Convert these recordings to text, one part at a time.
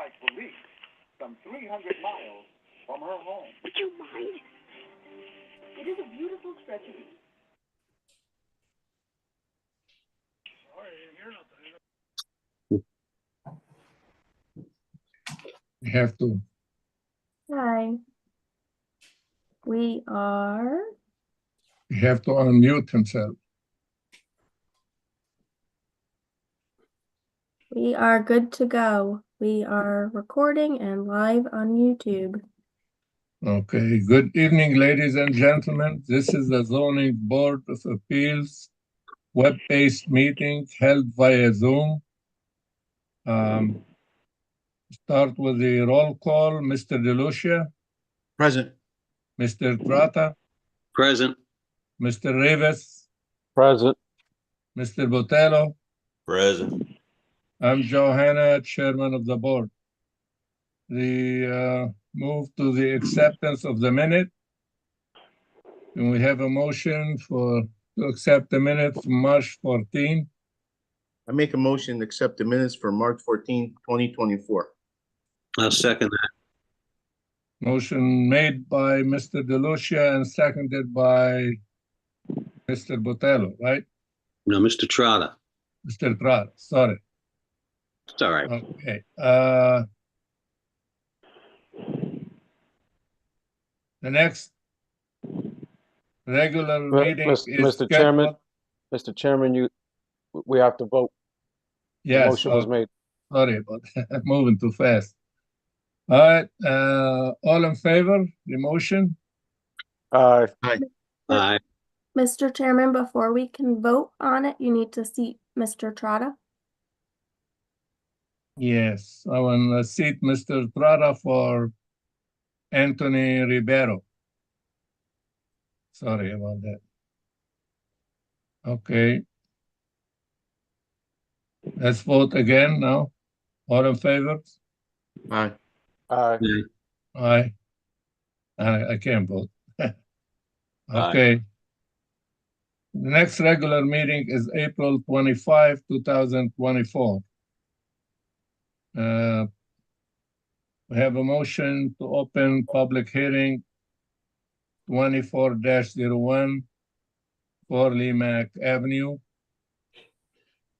pipes were leaked some 300 miles from her home. Would you mind? It is a beautiful stretch of We have to. Hi. We have to unmute himself. are good to go. We are recording and live on YouTube. Okay, good evening, ladies and gentlemen. This is the Zoning Board of Appeals web-based meeting held via Zoom. Start with the roll call. Mr. DeLucia, Present. Mr. Trata, Present. Mr. Rivas, Present. Mr. Botello. Present. I'm Joe Hanna, chairman of the board. The move to the acceptance of the minute. And we have a motion to accept the minute from March 14. I make a motion to accept the minutes for March 14, 2024. I'll second that. Motion made by Mr. DeLucia and seconded by Mr. Botello, right? No, Mr. Trotta. Mr. Trata, sorry. It's all right. Okay. The next regular meeting is Mr. Chairman, scheduled. Mr. Chairman, we have to vote. The Yes, motion was made. sorry, but I'm moving too fast. All right, all in favor, the motion? Aye. Aye. Mr. Chairman, before we can vote on it, you need to seat Mr. Trotta. Yes, I want to seat Mr. Trata for Anthony Ribeiro. Sorry about that. Okay. Let's vote again now. All in favor? Aye. Aye. Aye. I can't vote. Okay. The next regular meeting is April 25, 2024. We have a motion to open public hearing 24-01 for Lemack Avenue.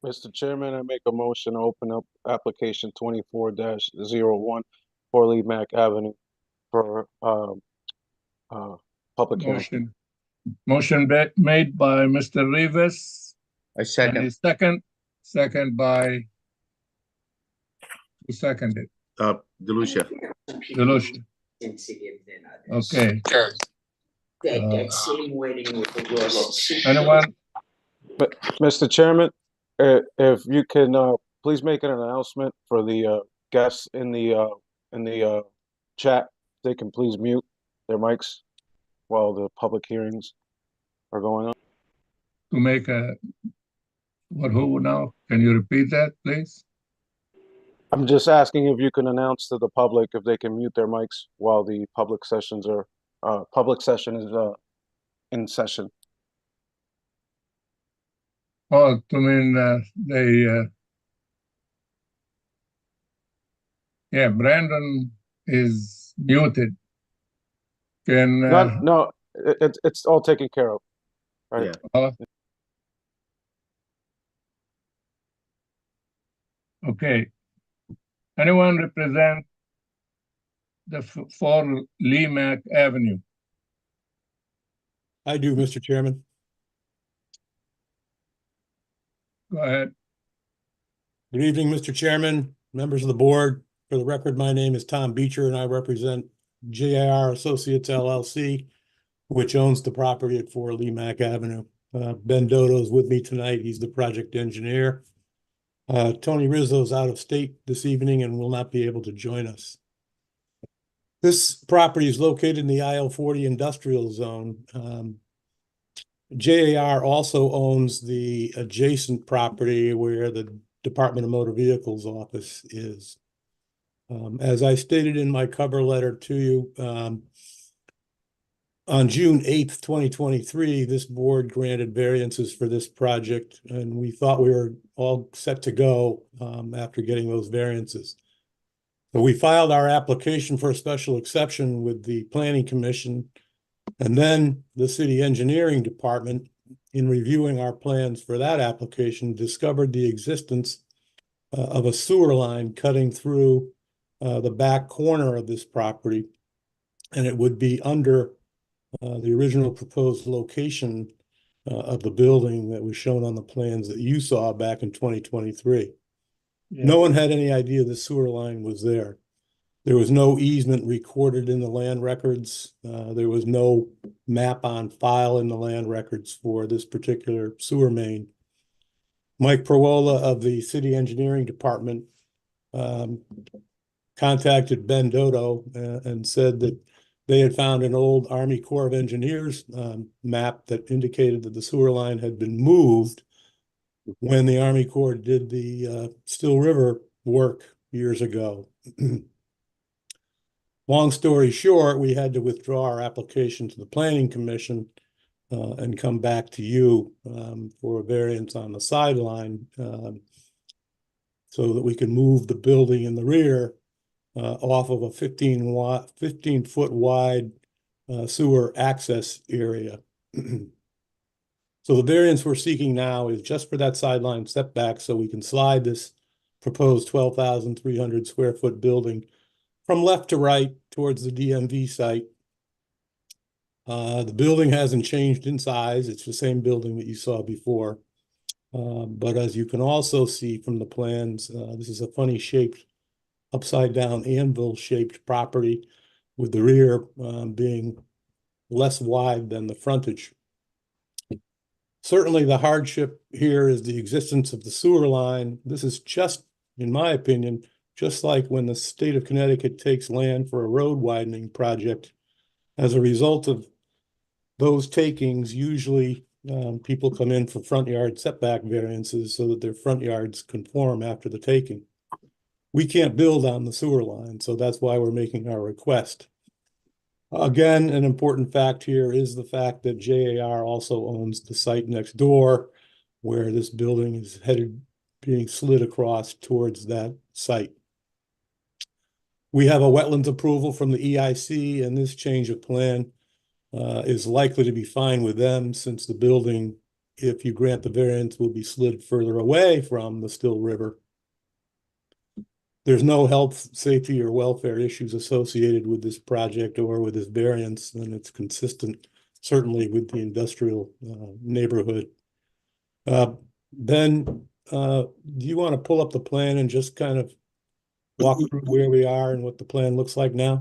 Mr. Chairman, I make a motion to open up application 24-01 for Lee Mack Avenue for public hearing. Motion made by Mr. Rivas. I And second. second by, who seconded? DeLucia. DeLucia. Okay. That same wedding with the Rosses. Anyone? But Mr. Chairman, if you can please make an announcement for the guests in the chat, they can please mute their mics while the public hearings are going on. To make a, who now? Can you repeat that, please? I'm just asking if you can announce to the public if they can mute their mics while the public session is in session. Oh, to mean yeah, Brandon is muted. Can No, it's all taken care of. Right. Yeah. Okay. Anyone represent the for Lemack Avenue? I do, Mr. Chairman. Go ahead. Good evening, Mr. Chairman, members of the board. For the record, my name is Tom Beecher and I represent JIR Associates LLC, which owns the property at 4 Lemack Avenue. Ben Dodo is with me tonight. He's the project engineer. Tony Rizzo's out of state this evening and will not be able to join us. This property is located in the IL-40 industrial zone. JAR also owns the adjacent property where the Department of Motor Vehicles office is. As I stated in my cover letter to you, on June 8th, 2023, this board granted variances for this project, and we thought we were all set to go after getting those variances. So we filed our application for a special exception with the Planning Commission. And then the city engineering department, in reviewing our plans for that application, discovered the existence of a sewer line cutting through the back corner of this property. And it would be under the original proposed location of the building that was shown on the plans that you saw back in 2023. Yeah. No one had any idea the sewer line was there. There was no easement recorded in the land records. There was no map on file in the land records for this particular sewer main. Mike Perwola of the city engineering department contacted Ben Dodo and said that they had found an old Army Corps of Engineers map that indicated that the sewer line had been moved when the Army Corps did the Still River work years ago. Long story short, we had to withdraw our application to the Planning Commission and come back to you for a variance on the sideline so that we could move the building in the rear off of a 15-foot wide sewer access area. So the variance we're seeking now is just for that sideline setback so we can slide this proposed 12,300 square foot building from left to right towards the DMV site. The building hasn't changed in size. It's the same building that you saw before. But as you can also see from the plans, this is a funny shaped, upside down anvil shaped property with the rear being less wide than the frontage. Certainly the hardship here is the existence of the sewer line. This is just, in my opinion, just like when the state of Connecticut takes land for a road widening project. As a result of those takings, usually people come in for front yard setback variances so that their front yards conform after the taking. We can't build on the sewer line, so that's why we're making our request. Again, an important fact here is the fact that JAR also owns the site next door where this building is headed, being slid across towards that site. We have a wetlands approval from the EIC, and this change of plan is likely to be fine with them since the building, if you grant the variance, will be slid further away from the Still River. There's no health, safety, or welfare issues associated with this project or with this variance, and it's consistent, certainly, with the industrial neighborhood. Ben, do you want to pull up the plan and just kind of walk through where we are and what the plan looks like now?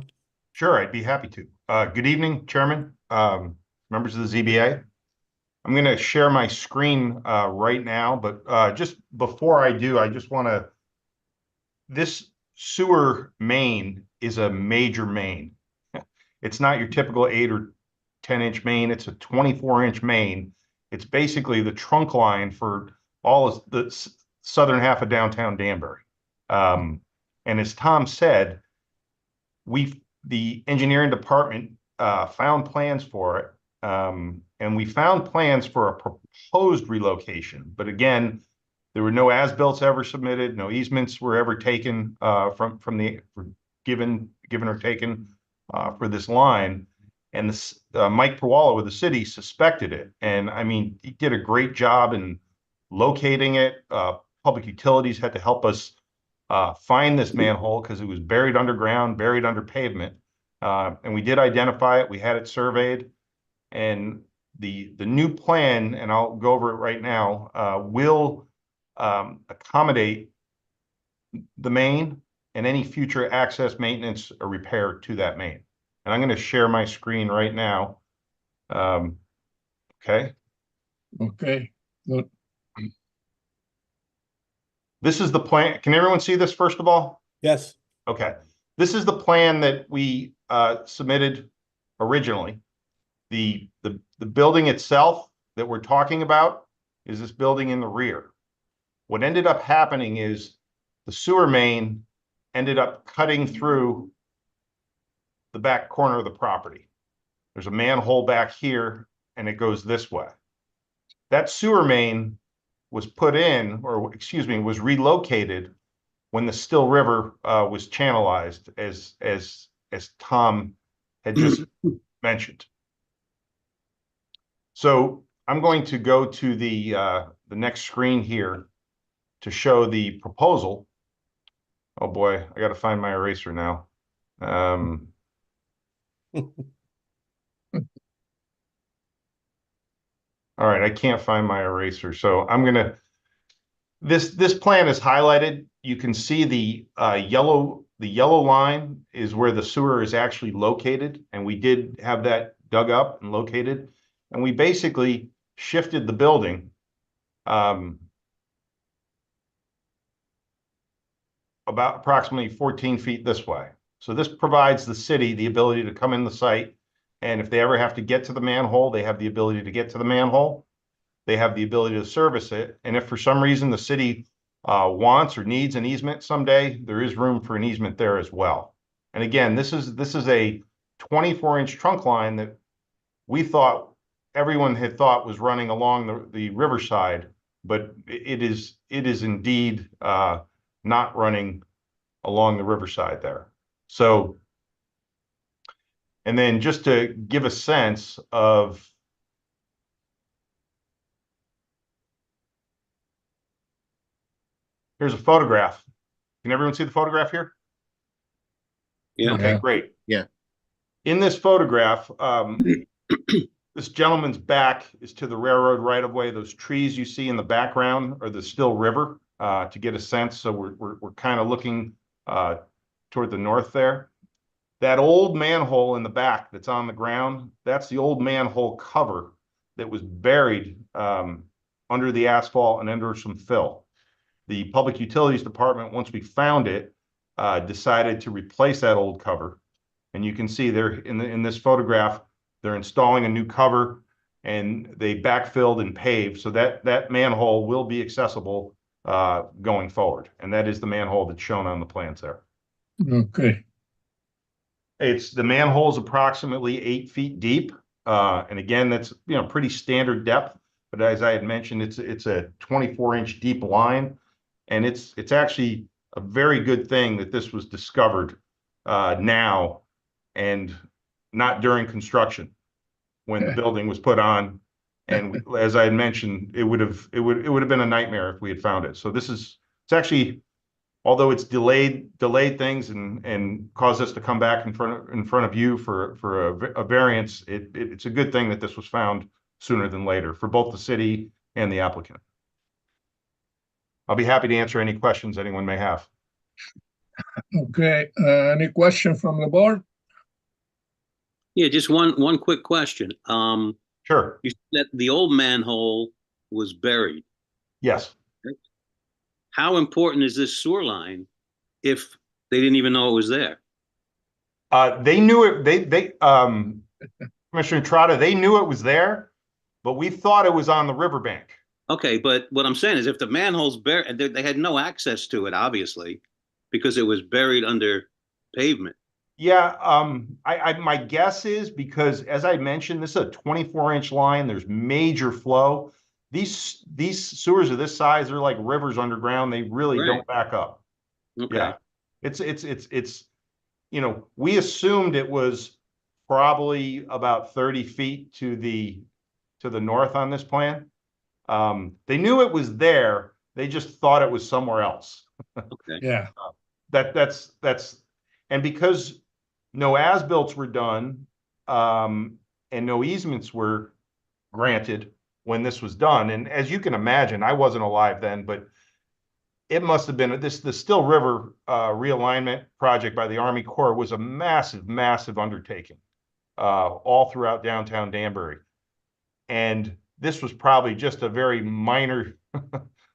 Sure, I'd be happy to. Good evening, Chairman, members of the ZBA. I'm going to share my screen right now, but just before I do, I just want to. This sewer main is a major main. It's not your typical 8 or 10-inch main. It's a 24-inch main. It's basically the trunk line for all of the southern half of downtown Danbury. And as Tom said, the engineering department found plans for it. And we found plans for a proposed relocation. But again, there were no as-built ever submitted, no easements were ever taken given or taken for this line. And this Mike Perwola with the city suspected it. And I mean, he did a great job in locating it. Public Utilities had to help us find this manhole because it was buried underground, buried under pavement. And we did identify it. We had it surveyed. And the new plan, and I'll go over it right now, will accommodate the main and any future access, maintenance, or repair to that main. And I'm going to share my screen right now. Okay. Okay, good. This is the plan. Can everyone see this first of all? Yes. Okay. This is the plan that we submitted originally. The building itself that we're talking about is this building in the rear. What ended up happening is the sewer main ended up cutting through the back corner of the property. There's a manhole back here and it goes this way. That sewer main was put in, or excuse me, was relocated when the Still River was channelized, as Tom had just mentioned. So I'm going to go to the next screen here to show the proposal. Oh boy, I got to find my eraser now. All right, I can't find my eraser, so I'm gonna. This plan is highlighted. You can see the yellow line is where the sewer is actually located, and we did have that dug up and located, and we basically shifted the building about approximately 14 feet this way. So this provides the city the ability to come in the site, and if they ever have to get to the manhole, they have the ability to get to the manhole. They have the ability to service it, and if for some reason the city wants or needs an easement someday, there is room for an easement there as well. And again, this is a 24-inch trunk line that we thought everyone had thought was running along the riverside, but it is indeed not running along the riverside there. So, and then just to give a sense of here's a photograph. Can everyone see the photograph here? Yeah. Okay, Yeah. great. Yeah. In this photograph, this gentleman's back is to the railroad right of way. Those trees you see in the background are the Still River, to get a sense. So we're kind of looking toward the north there. That old manhole in the back that's on the ground, that's the old manhole cover that was buried under the asphalt and under some fill. The Public Utilities Department, once we found it, decided to replace that old cover. And you can see there in this photograph, they're installing a new cover, and they backfilled and paved so that manhole will be accessible going forward. And that is the manhole that's shown on the plans there. Okay. The manhole is approximately 8 feet deep. And again, that's pretty standard depth. But as I had mentioned, it's a 24-inch deep line. And it's actually a very good thing that this was discovered now and not during construction when the building was put on. And as I had mentioned, it would have been a nightmare if we had found it. So it's actually, although it's delayed things and caused us to come back in front of you for a variance, it's a good thing that this was found sooner than later for both the city and the applicant. I'll be happy to answer any questions anyone may have. Okay. Any question from the board? Yeah, just one quick question. Sure. You said that the old manhole was buried. Yes. How important is this sewer line if they didn't even know it was there? They knew it. Commissioner Trotta, they knew it was there, but we thought it was on the riverbank. Okay, but what I'm saying is if the manhole's buried, they had no access to it, obviously, because it was buried under pavement. Yeah, my guess is because, as I mentioned, this is a 24-inch line. There's major flow. These sewers of this size, they're like rivers underground. They really don't back up. Okay. Yeah, it's we assumed it was probably about 30 feet to the north on this plan. They knew it was there. They just thought it was somewhere else. Okay. Yeah. That's and because no as-built were done, and no easements were granted when this was done. And as you can imagine, I wasn't alive then, but it must have been the Still River realignment project by the Army Corps was a massive, massive undertaking all throughout downtown Danbury. And this was probably just a very minor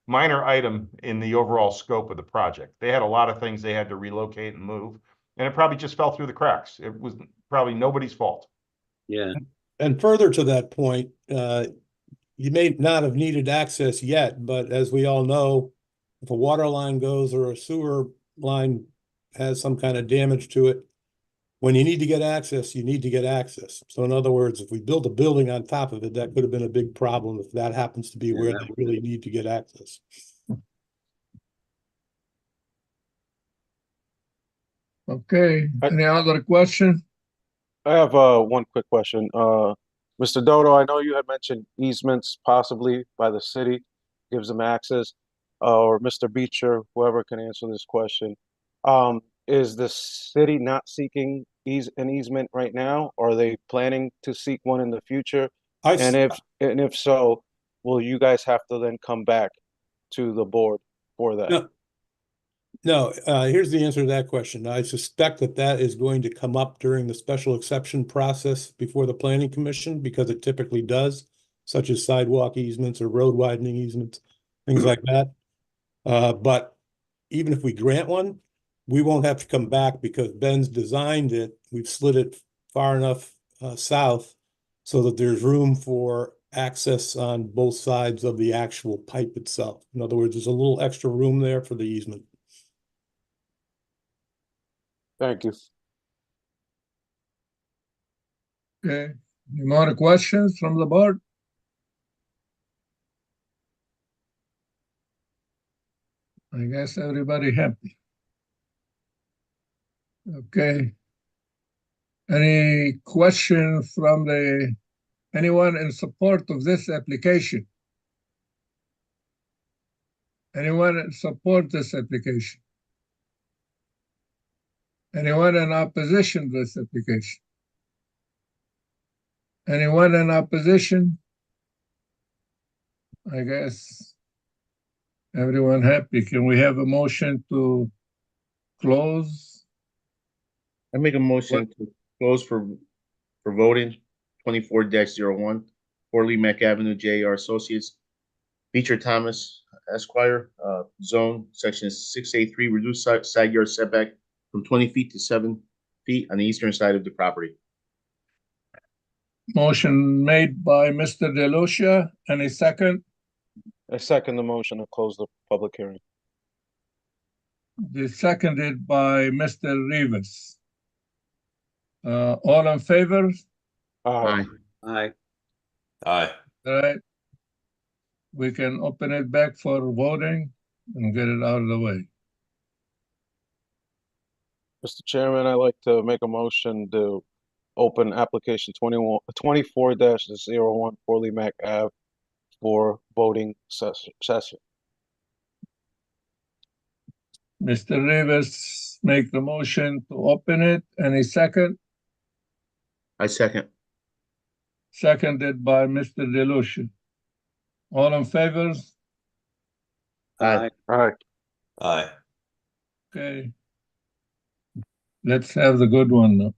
item in the overall scope of the project. They had a lot of things they had to relocate and move, and it probably just fell through the cracks. It was probably nobody's fault. Yeah. And further to that point, you may not have needed access yet, but as we all know, if a water line goes or a sewer line has some kind of damage to it, when you need to get access, you need to get access. So in other words, if we build a building on top of it, that could have been a big problem if that happens to be where they really need to get access. Okay, I- any other question? I have one quick question. Mr. Dodo, I know you had mentioned easements possibly by the city gives them access, or Mr. Beecher, whoever can answer this question. Is the city not seeking an easement right now? Or are they planning to seek one in the future? And if so, will you guys have to then come back to the board for that? No. No, here's the answer to that question. I suspect that that is going to come up during the special exception process before the planning commission, because it typically does, such as sidewalk easements or road widening easements, things like that. But even if we grant one, we won't have to come back because Ben's designed it. We've slid it far enough south so that there's room for access on both sides of the actual pipe itself. In other words, there's a little extra room there for the easement. Thank you. Okay, any more questions from the board? I guess everybody happy. Okay. Any question from anyone in support of this application? Anyone in support this application? Anyone in opposition to this application? Anyone in opposition? I guess everyone happy. Can we have a motion to close? I make a motion to close for voting, 24-01, 4 Lee Mack Avenue, JAR Associates, Beecher Thomas Esquire, zone, section 6A3, reduced side yard setback from 20 feet to 7 feet on the eastern side of the property. Motion made by Mr. DeLucia. Any second? I second the motion to close the public hearing. Seconded by Mr. Rivas. All in favor? Aye. Aye. Aye. All right. We can open it back for voting and get it out of the way. Mr. Chairman, I'd like to make a motion to open application 24-01 4 Lee Mack Ave for voting session. Mr. Rivas make the motion to open it. Any second? I second. Seconded by Mr. DeLucia. All in favor? Aye. Aye. Aye. Okay. Let's have the good one now.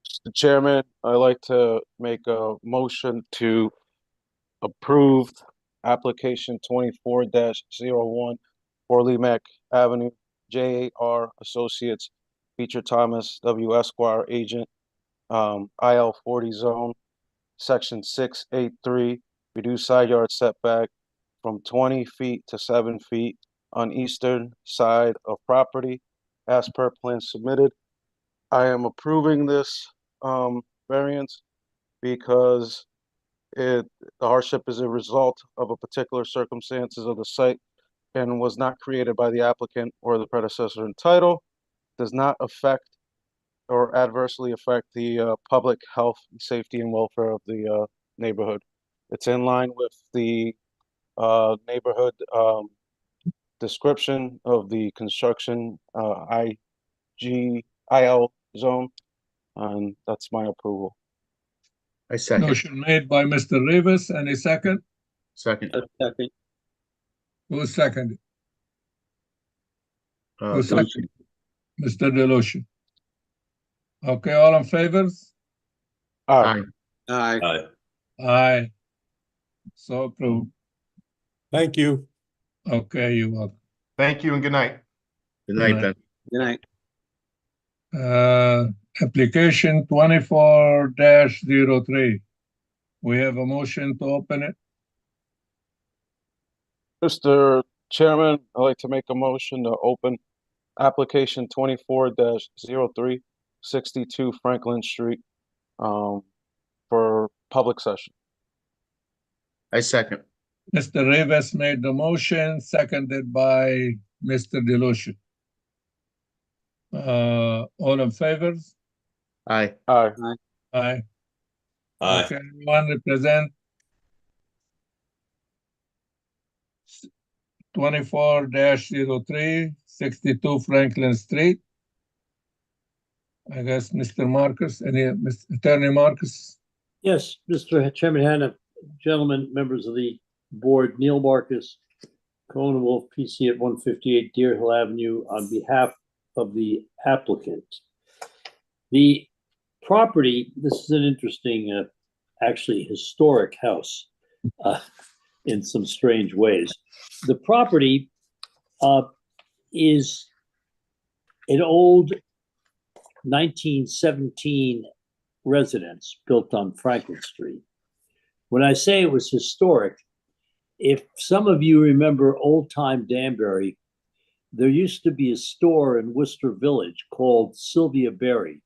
Mr. Chairman, I'd like to make a motion to approve application 24-01 4 Lee Mack Avenue, JAR Associates, Beecher Thomas W. Esquire, agent, IL 40 zone, section 683, reduce side yard setback from 20 feet to 7 feet on eastern side of property as per plan submitted. I am approving this variance because the hardship is a result of a particular circumstances of the site and was not created by the applicant or the predecessor in title, does not affect or adversely affect the public health, safety, and welfare of the neighborhood. It's in line with the neighborhood description of the construction IL zone, and that's my approval. I second. Motion made by Mr. Rivas. Any second? Second. Second. Who seconded? Who Delucia. seconded? Mr. DeLucia. Okay, all in favor? Aye. Aye. Aye. Aye. Aye. So approved. Thank you. Okay, you're welcome. Thank you and good night. Good night, Good Ben. Good night. Application 24-03. We have a motion to open it. Mr. Chairman, I'd like to make a motion to open application 24-03, 62 Franklin Street, for public session. I second. Mr. Rivas made the motion, seconded by Mr. DeLucia. All in favor? Aye. Aye. Aye. Aye. Okay, anyone represent 24-03, 62 Franklin Street? I guess Mr. Marcus, Mr. Attorney Marcus? Yes, Mr. Chairman Hanna, gentlemen, members of the board, Neil Marcus, Cohen and Wolf, PC at 158 Deer Hill Avenue, on behalf of the applicant. The property, this is an interesting, actually historic house in some strange ways. The property is an old 1917 residence built on Franklin Street. When I say it was historic, if some of you remember old time Danbury, there used to be a store in Worcester Village called Sylvia Berry.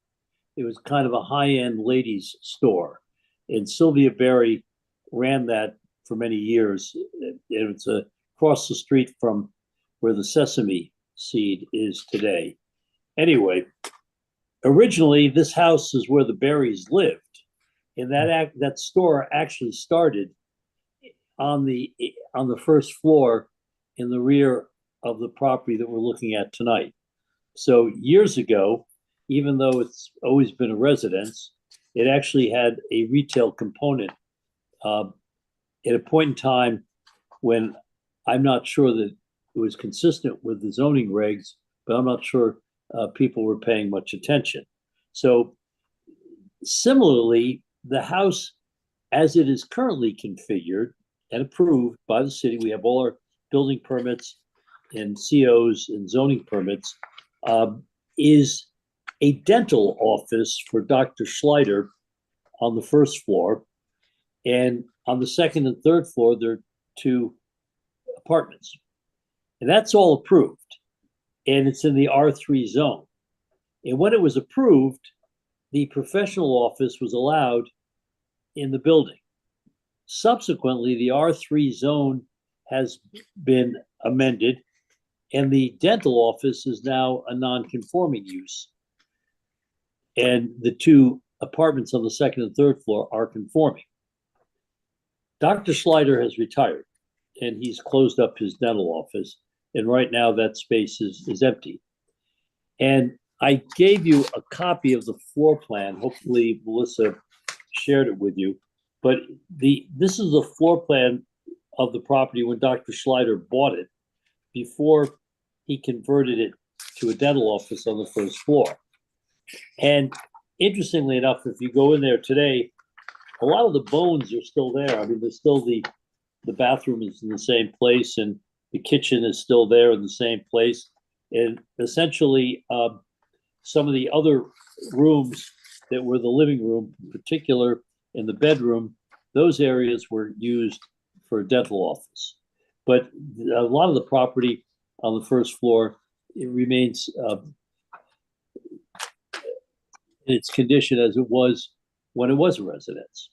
It was kind of a high-end ladies store, and Sylvia Berry ran that for many years. It's across the street from where the Sesame Seed is today. Anyway, originally this house is where the Berries lived, and that store actually started on the first floor in the rear of the property that we're looking at tonight. So years ago, even though it's always been a residence, it actually had a retail component at a point in time when I'm not sure that it was consistent with the zoning regs, but I'm not sure people were paying much attention. So similarly, the house as it is currently configured and approved by the city, we have all our building permits and COs and zoning permits, is a dental office for Dr. Schleider on the first floor. And on the second and third floor, there are 2 apartments. And that's all approved. And it's in the R3 zone. And when it was approved, the professional office was allowed in the building. Subsequently, the R3 zone has been amended, and the dental office is now a non-conforming use. And the 2 apartments on the second and third floor are conforming. Dr. Schleider has retired, and he's closed up his dental office, and right now that space is empty. And I gave you a copy of the floor plan. Hopefully Melissa shared it with you. But this is the floor plan of the property when Dr. Schleider bought it before he converted it to a dental office on the first floor. And interestingly enough, if you go in there today, a lot of the bones are still there. I mean, there's still the bathroom is in the same place, and the kitchen is still there in the same place. And essentially, some of the other rooms that were the living room, in particular in the bedroom, those areas were used for a dental office. But a lot of the property on the first floor, it remains in its condition as it was when it was a residence.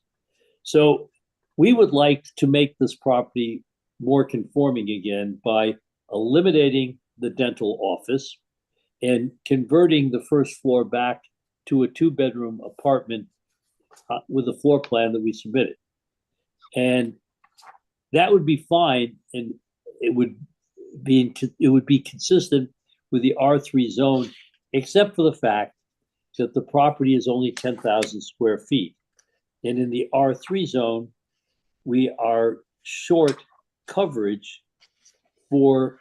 So we would like to make this property more conforming again by eliminating the dental office and converting the first floor back to a 2-bedroom apartment with a floor plan that we submitted. And that would be fine, and it would be consistent with the R3 zone, except for the fact that the property is only 10,000 square feet. And in the R3 zone, we are short coverage for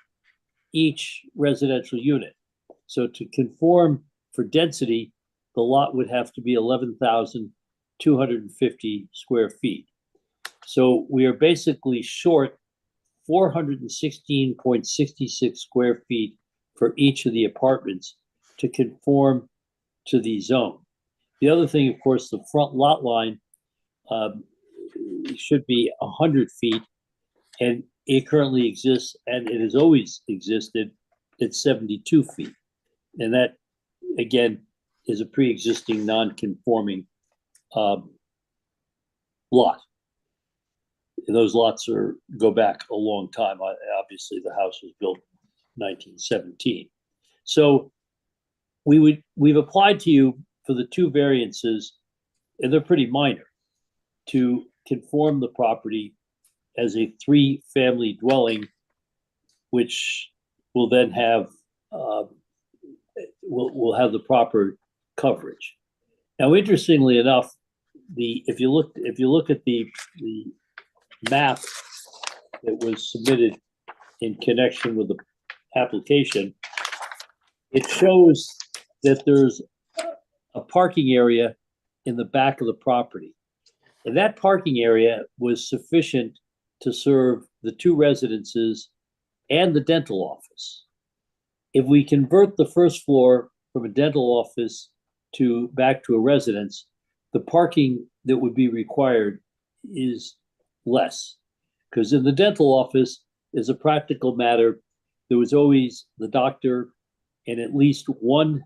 each residential unit. So to conform for density, the lot would have to be 11,250 square feet. So we are basically short 416.66 square feet for each of the apartments to conform to the zone. The other thing, of course, the front lot line should be 100 feet, and it currently exists, and it has always existed, at 72 feet. And that, again, is a pre-existing non-conforming lot. And those lots go back a long time. Obviously, the house was built in 1917. So we've applied to you for the two variances, and they're pretty minor, to conform the property as a three-family dwelling, which will then have will have the proper coverage. Now, interestingly enough, if you look at the map that was submitted in connection with the application, it shows that there's a parking area in the back of the property. And that parking area was sufficient to serve the two residences and the dental office. If we convert the first floor from a dental office back to a residence, the parking that would be required is less. Because in the dental office, as a practical matter, there was always the doctor and at least one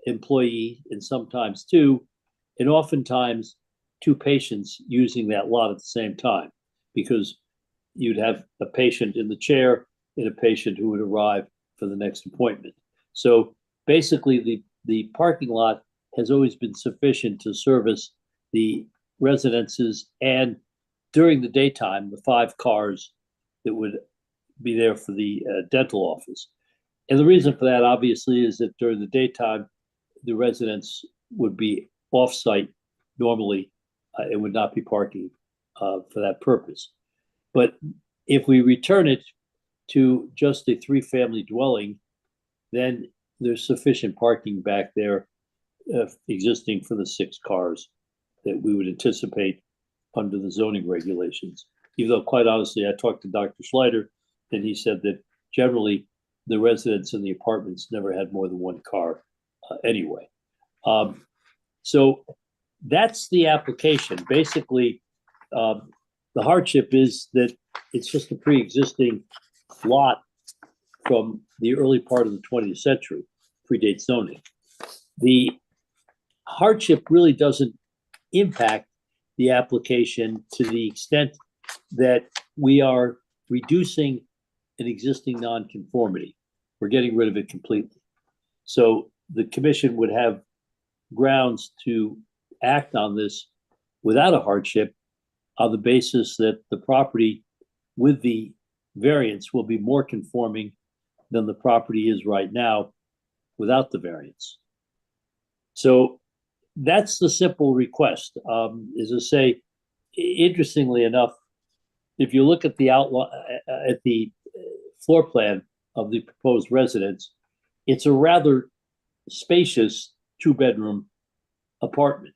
employee, and sometimes two, and oftentimes two patients using that lot at the same time, because you'd have a patient in the chair and a patient who would arrive for the next appointment. So basically, the parking lot has always been sufficient to service the residences, and during the daytime, the 5 cars that would be there for the dental office. And the reason for that, obviously, is that during the daytime, the residents would be off-site normally and would not be parking for that purpose. But if we return it to just a 3-family dwelling, then there's sufficient parking back there existing for the 6 cars that we would anticipate under the zoning regulations. Even though, quite honestly, I talked to Dr. Schleider, and he said that generally the residents in the apartments never had more than 1 car anyway. So that's the application. Basically, the hardship is that it's just a pre-existing lot from the early part of the 20th century, predates zoning. The hardship really doesn't impact the application to the extent that we are reducing an existing nonconformity. We're getting rid of it completely. So the commission would have grounds to act on this without a hardship on the basis that the property with the variance will be more conforming than the property is right now without the variance. So that's the simple request. As I say, interestingly enough, if you look at the outline, at the floor plan of the proposed residence, it's a rather spacious 2-bedroom apartment.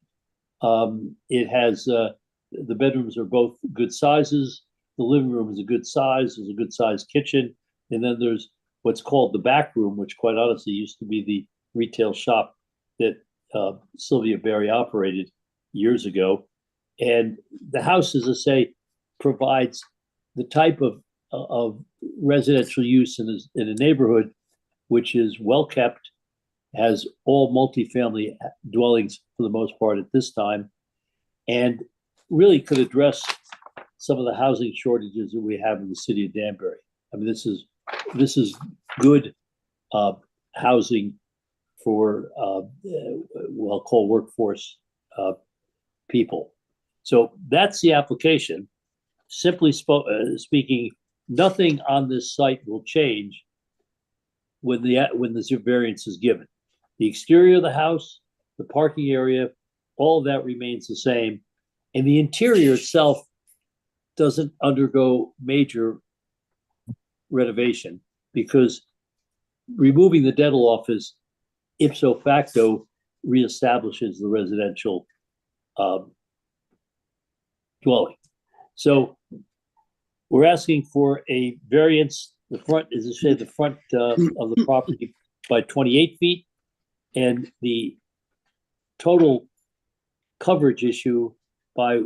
It has the bedrooms are both good sizes. The living room is a good size. There's a good sized kitchen, and then there's what's called the back room, which quite honestly used to be the retail shop that Sylvia Berry operated years ago. And the house, as I say, provides the type of residential use in a neighborhood which is well kept, has all multifamily dwellings for the most part at this time, and really could address some of the housing shortages that we have in the city of Danbury. I mean, this is good housing for what I'll call workforce people. So that's the application. Simply speaking, nothing on this site will change when the variance is given. The exterior of the house, the parking area, all of that remains the same. And the interior itself doesn't undergo major renovation, because removing the dental office ipso facto reestablishes the residential dwelling. So we're asking for a variance. The front, as I said, the front of the property by 28 feet, and the total coverage issue by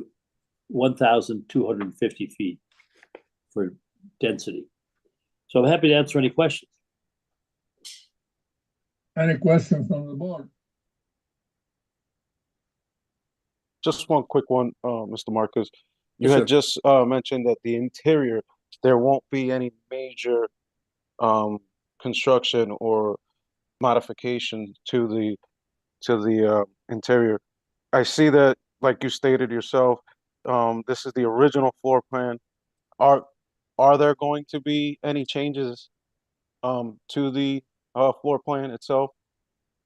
1,250 feet for density. So I'm happy to answer any questions. Any questions from the board? Just one quick one, Mr. Marcus. You Yes, had just mentioned that the interior, there won't be any major construction or modification to the interior. I see that, like you stated yourself, this is the original floor plan. Are there going to be any changes to the floor plan itself?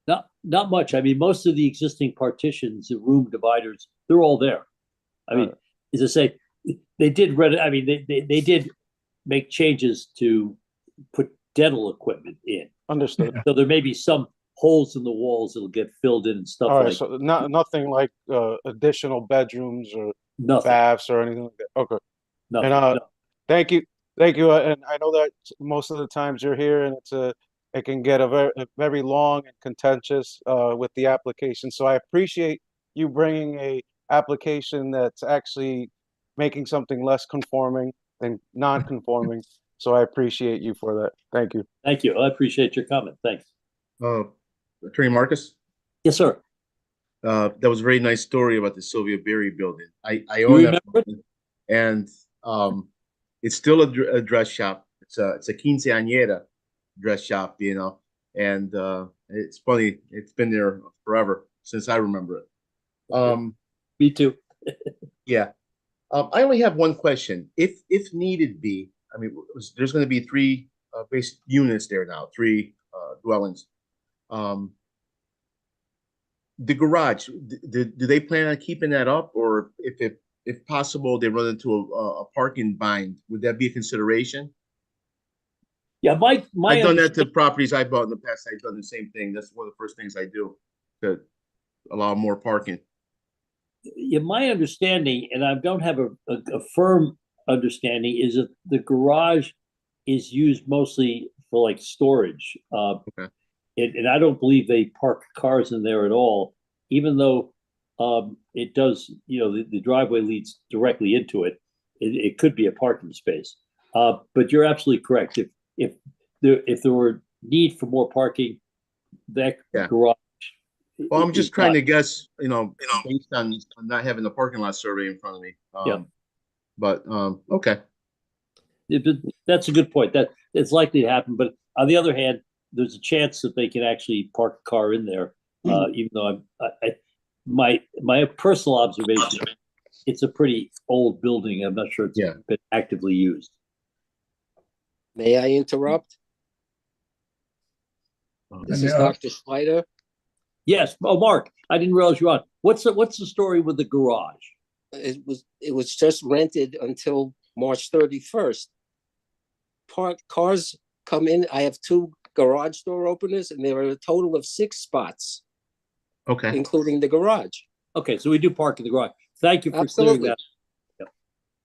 Not much. I mean, most of the existing partitions, the room dividers, they're all there. I mean, as I say, they did they did make changes to put dental equipment in. Understood. So there may be some holes in the walls that'll get filled in and stuff All right, like so nothing like additional bedrooms or nothing. baths or anything like that. Okay. Nothing. And no. thank you. And I know that most of the times you're here, and it can get a very long and contentious with the application. So I appreciate you bringing a application that's actually making something less conforming than non-conforming. So I appreciate you for that. Thank you. Thank you. I appreciate your comment. Thanks. Attorney Marcus? Yes, sir. That was a very nice story about the Sylvia Berry building. I You own that remember it? building, and it's still a dress shop. It's a quinceañera dress shop, you know, and it's funny. It's been there forever since I remember it. Me too. Yeah. I only have one question. If needed be, I mean, there's going to be three basic units there now, three dwellings. The garage, do they plan on keeping that up, or if possible, they run into a parking bind? Would that be a consideration? Yeah, my I've done that to properties I bought in the past. I've done the same thing. That's one of the first things I do to allow more parking. Yeah, my understanding, and I don't have a firm understanding, is that the garage is used mostly for like storage. Okay. And I don't believe they park cars in there at all, even though it does, you know, the driveway leads directly into it. It could be a parking space. But you're absolutely correct. If there were need for more parking, that garage. Well, I'm just trying to guess, you know, based on not having the parking lot survey in front of me. But okay. That's a good point. That it's likely to happen. But on the other hand, there's a chance that they can actually park a car in there. Even though my personal observation, it's a pretty old building. I'm not sure it's been actively used. May I interrupt? This is Dr. Slider. Yes. Oh, Mark, I didn't realize you're on. What's the story with the garage? It was just rented until March 31st. Cars come in. I have 2 garage door openers, and there are a total of 6 spots. Okay. Including the garage. Okay, so we do park in the garage. Thank you for clearing that. Yep.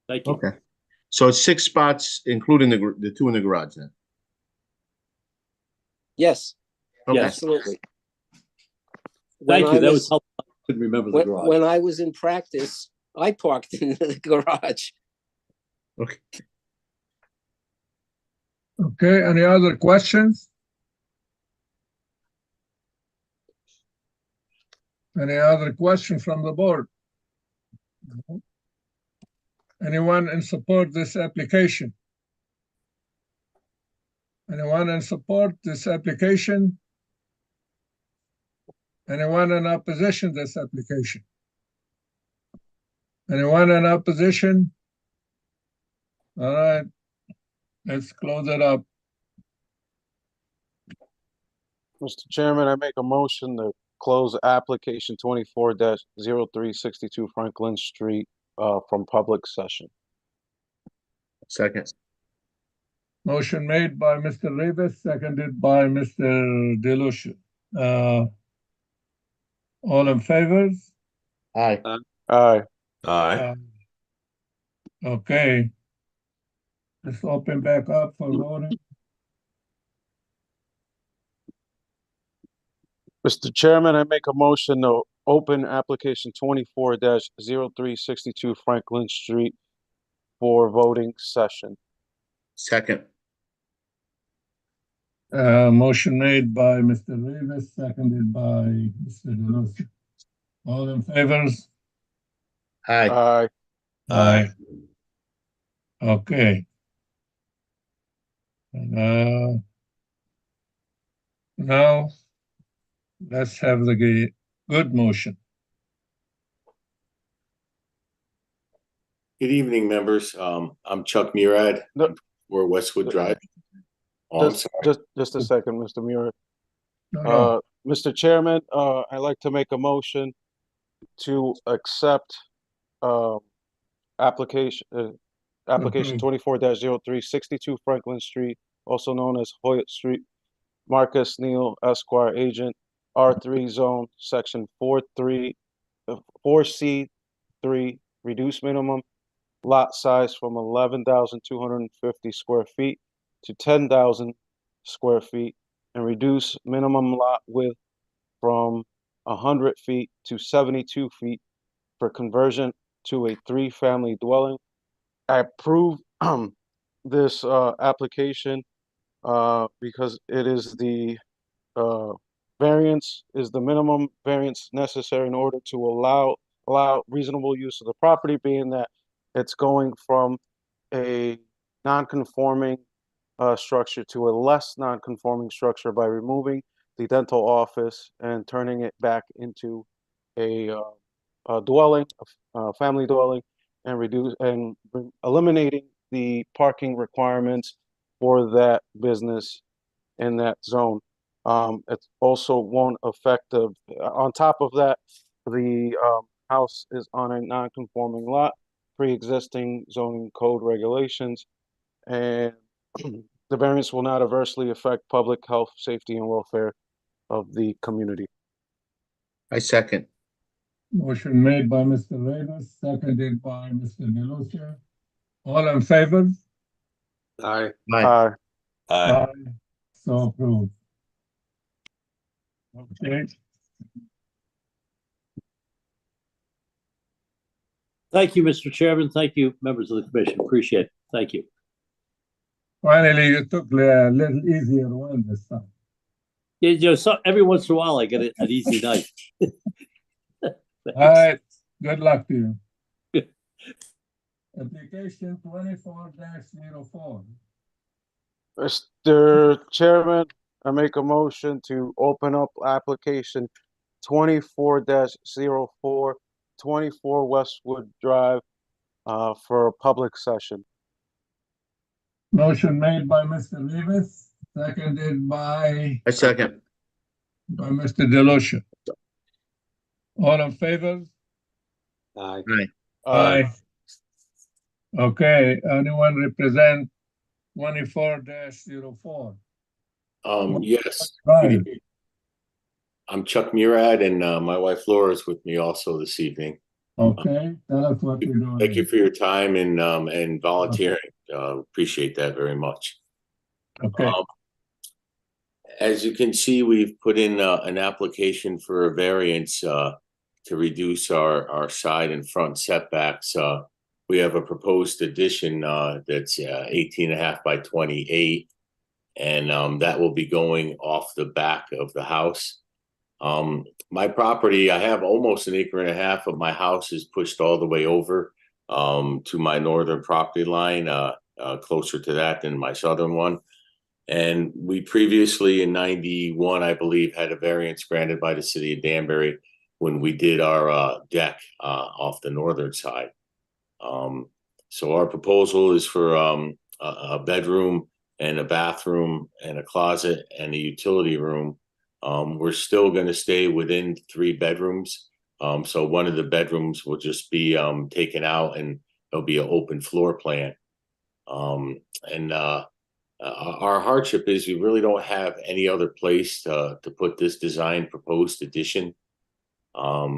Thank you. Okay. So it's 6 spots, including the 2 in the garage then? Yes. Okay. Absolutely. Thank you. That was helpful. I couldn't remember the garage. When I was in practice, I parked in the garage. Okay. Okay, any other questions? Any other question from the board? Anyone in support this application? Anyone in support this application? Anyone in opposition to this application? Anyone in opposition? All right, let's close it up. Mr. Chairman, I make a motion to close application 24-0362 Franklin Street from public session. Second. Motion made by Mr. Rivas, seconded by Mr. DeLucia. All in favor? Aye. Aye. Aye. Okay. Let's open back up for voting. Mr. Chairman, I make a motion to open application 24-0362 Franklin Street for voting session. Second. Motion made by Mr. Rivas, seconded by Mr. DeLucia. All in favors? Aye. Aye. Aye. Okay. Now, let's have the good motion. Good evening, members. I'm Chuck Murad. No. We're Westwood Drive. Oh, I'm sorry. Just a second, Mr. Muir. No. Mr. Chairman, I'd like to make a motion to accept application 24-03, 62 Franklin Street, also known as Hoyt Street. Marcus Neal, Esquire, agent, R3 zone, section 4C3, reduced minimum lot size from 11,250 square feet to 10,000 square feet, and reduce minimum lot width from 100 feet to 72 feet for conversion to a 3-family dwelling. I approve this application because it is the variance is the minimum variance necessary in order to allow reasonable use of the property, being that it's going from a non-conforming structure to a less non-conforming structure by removing the dental office and turning it back into a dwelling, a family dwelling, and eliminating the parking requirements for that business in that zone. It also won't affect on top of that, the house is on a non-conforming lot, pre-existing zoning code regulations, and the variance will not adversely affect public health, safety, and welfare of the community. I second. Motion made by Mr. Rivas, seconded by Mr. DeLucia. All in favor? Aye. Aye. Aye. So approved. Okay. Thank you, Mr. Chairman. Thank you, members of the commission. Appreciate it. Thank you. Finally, you took a little easier one this time. Yeah, you know, so every once in a while I get an easy night. All right. Good luck to you. Application 24-04. Mr. Chairman, I make a motion to open up application 24-04, 24 Westwood Drive, for a public session. Motion made by Mr. Rivas, seconded by I second. Mr. DeLucia. All in favor? Aye. Aye. Okay, anyone represent 24-04? Yes. Right. I'm Chuck Murad, and my wife Laura is with me also this evening. Okay, tell us what you're doing. Thank you for your time and volunteering. Appreciate that very much. Okay. As you can see, we've put in an application for a variance to reduce our side and front setbacks. We have a proposed addition that's 18.5 by 28, and that will be going off the back of the house. My property, I have almost 1.5 acres of my house is pushed all the way over to my northern property line, closer to that than my southern one. And we previously in 91, I believe, had a variance granted by the city of Danbury when we did our deck off the northern side. So our proposal is for a bedroom and a bathroom and a closet and a utility room. We're still going to stay within 3 bedrooms. So one of the bedrooms will just be taken out and there'll be an open floor plan. Our hardship is we really don't have any other place to put this design proposed addition,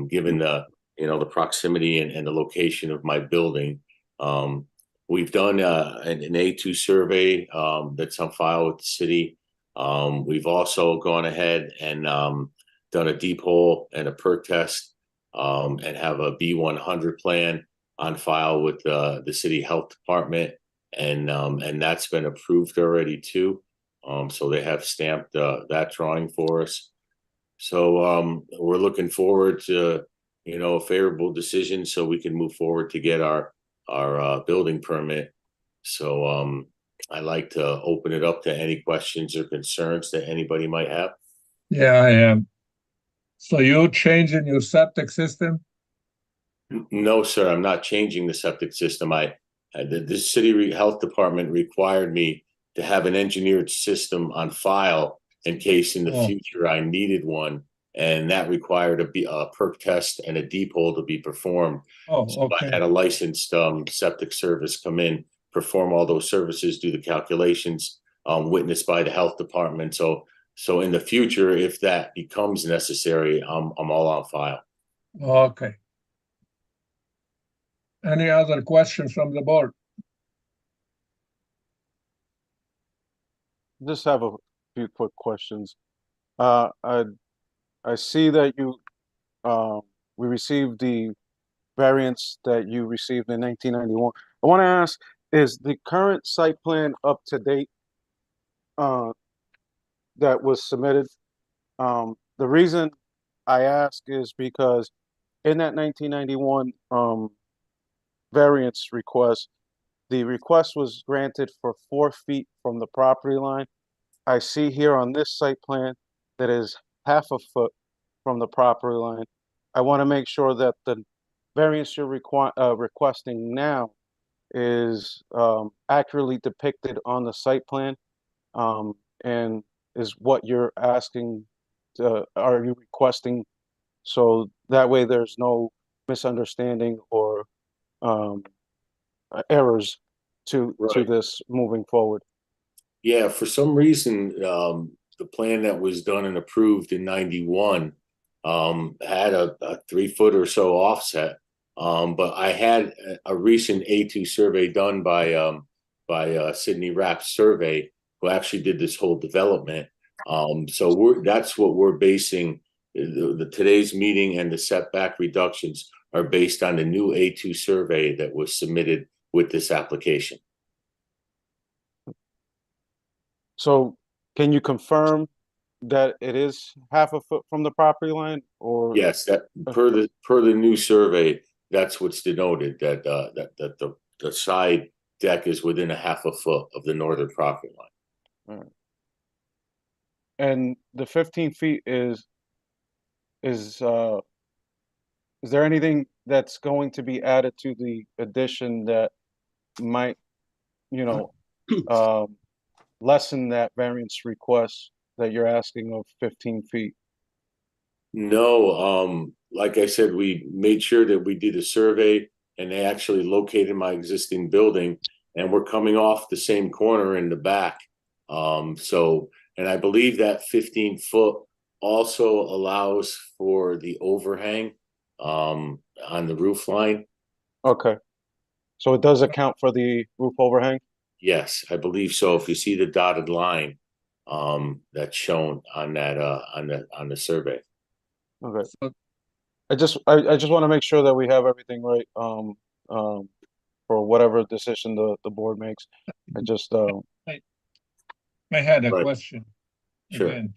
given the the proximity and the location of my building. We've done an A2 survey that's on file with the city. We've also gone ahead and done a deep hole and a perk test and have a B100 plan on file with the city health department. And that's been approved already too. So they have stamped that drawing for us. So we're looking forward to a favorable decision so we can move forward to get our building permit. So I'd like to open it up to any questions or concerns that anybody might have. Yeah, I am. So you changing your septic system? No, sir, I'm not changing the septic system. The city health department required me to have an engineered system on file in case in the Oh. future I needed one. And that required a perk test and a deep hole to be performed. Oh, So I okay. had a licensed septic service come in, perform all those services, do the calculations, witnessed by the health department. So in the future, if that becomes necessary, I'm all on file. Okay. Any other questions from the board? Just have a few quick questions. I see that we received the variance that you received in 1991. I want to ask, is the current site plan up to date that was submitted? The reason I ask is because in that 1991 variance request, the request was granted for 4 feet from the property line. I see here on this site plan that is half a foot from the property line. I want to make sure that the variance you're requesting now is accurately depicted on the site plan, and is what you're asking are you requesting, so that way there's no misunderstanding or errors to Right. this moving forward. Yeah, for some reason, the plan that was done and approved in 91 had a 3 foot or so offset. But I had a recent A2 survey done by Sydney Rapp Survey, who actually did this whole development. So that's what we're basing today's meeting, and the setback reductions are based on the new A2 survey that was submitted with this application. So can you confirm that it is half a foot from the property line, or? Yes, that per the new survey, that's what's denoted, that the side deck is within a half a foot of the northern property line. All right. And the 15 feet is there anything that's going to be added to the addition that might, lessen that variance request that you're asking of 15 feet? No, like I said, we made sure that we did a survey, and they actually located my existing building, and we're coming off the same corner in the back. And I believe that 15 foot also allows for the overhang on the roof line. Okay. So it does account for the roof overhang? Yes, I believe so. If you see the dotted line, that's shown on that on the survey. Okay. I just want to make sure that we have everything right for whatever decision the board makes. I had a Right. question. Sure. Again.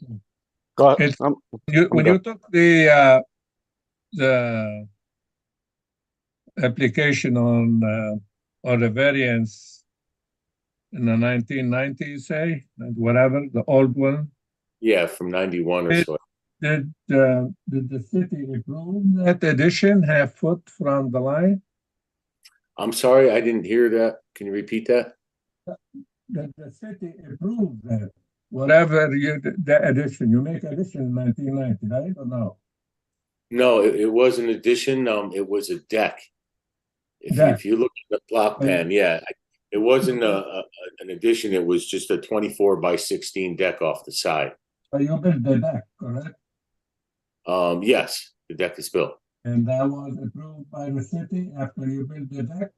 Go ahead. When you took the application on the variance in the 1990s, say, whatever, the old one, Yeah, from 91 or so. did the city approve that addition half foot from the line? I'm sorry, I didn't hear that. Can you repeat that? The city approved that, whatever the addition, you make addition in 1990, right, or no? No, it was an addition. It was a deck. If you look at the plot plan, yeah, it wasn't an addition. It was just a 24 by 16 deck off the side. So you built the deck, correct? Yes, the deck is built. And that was approved by the city after you built the deck?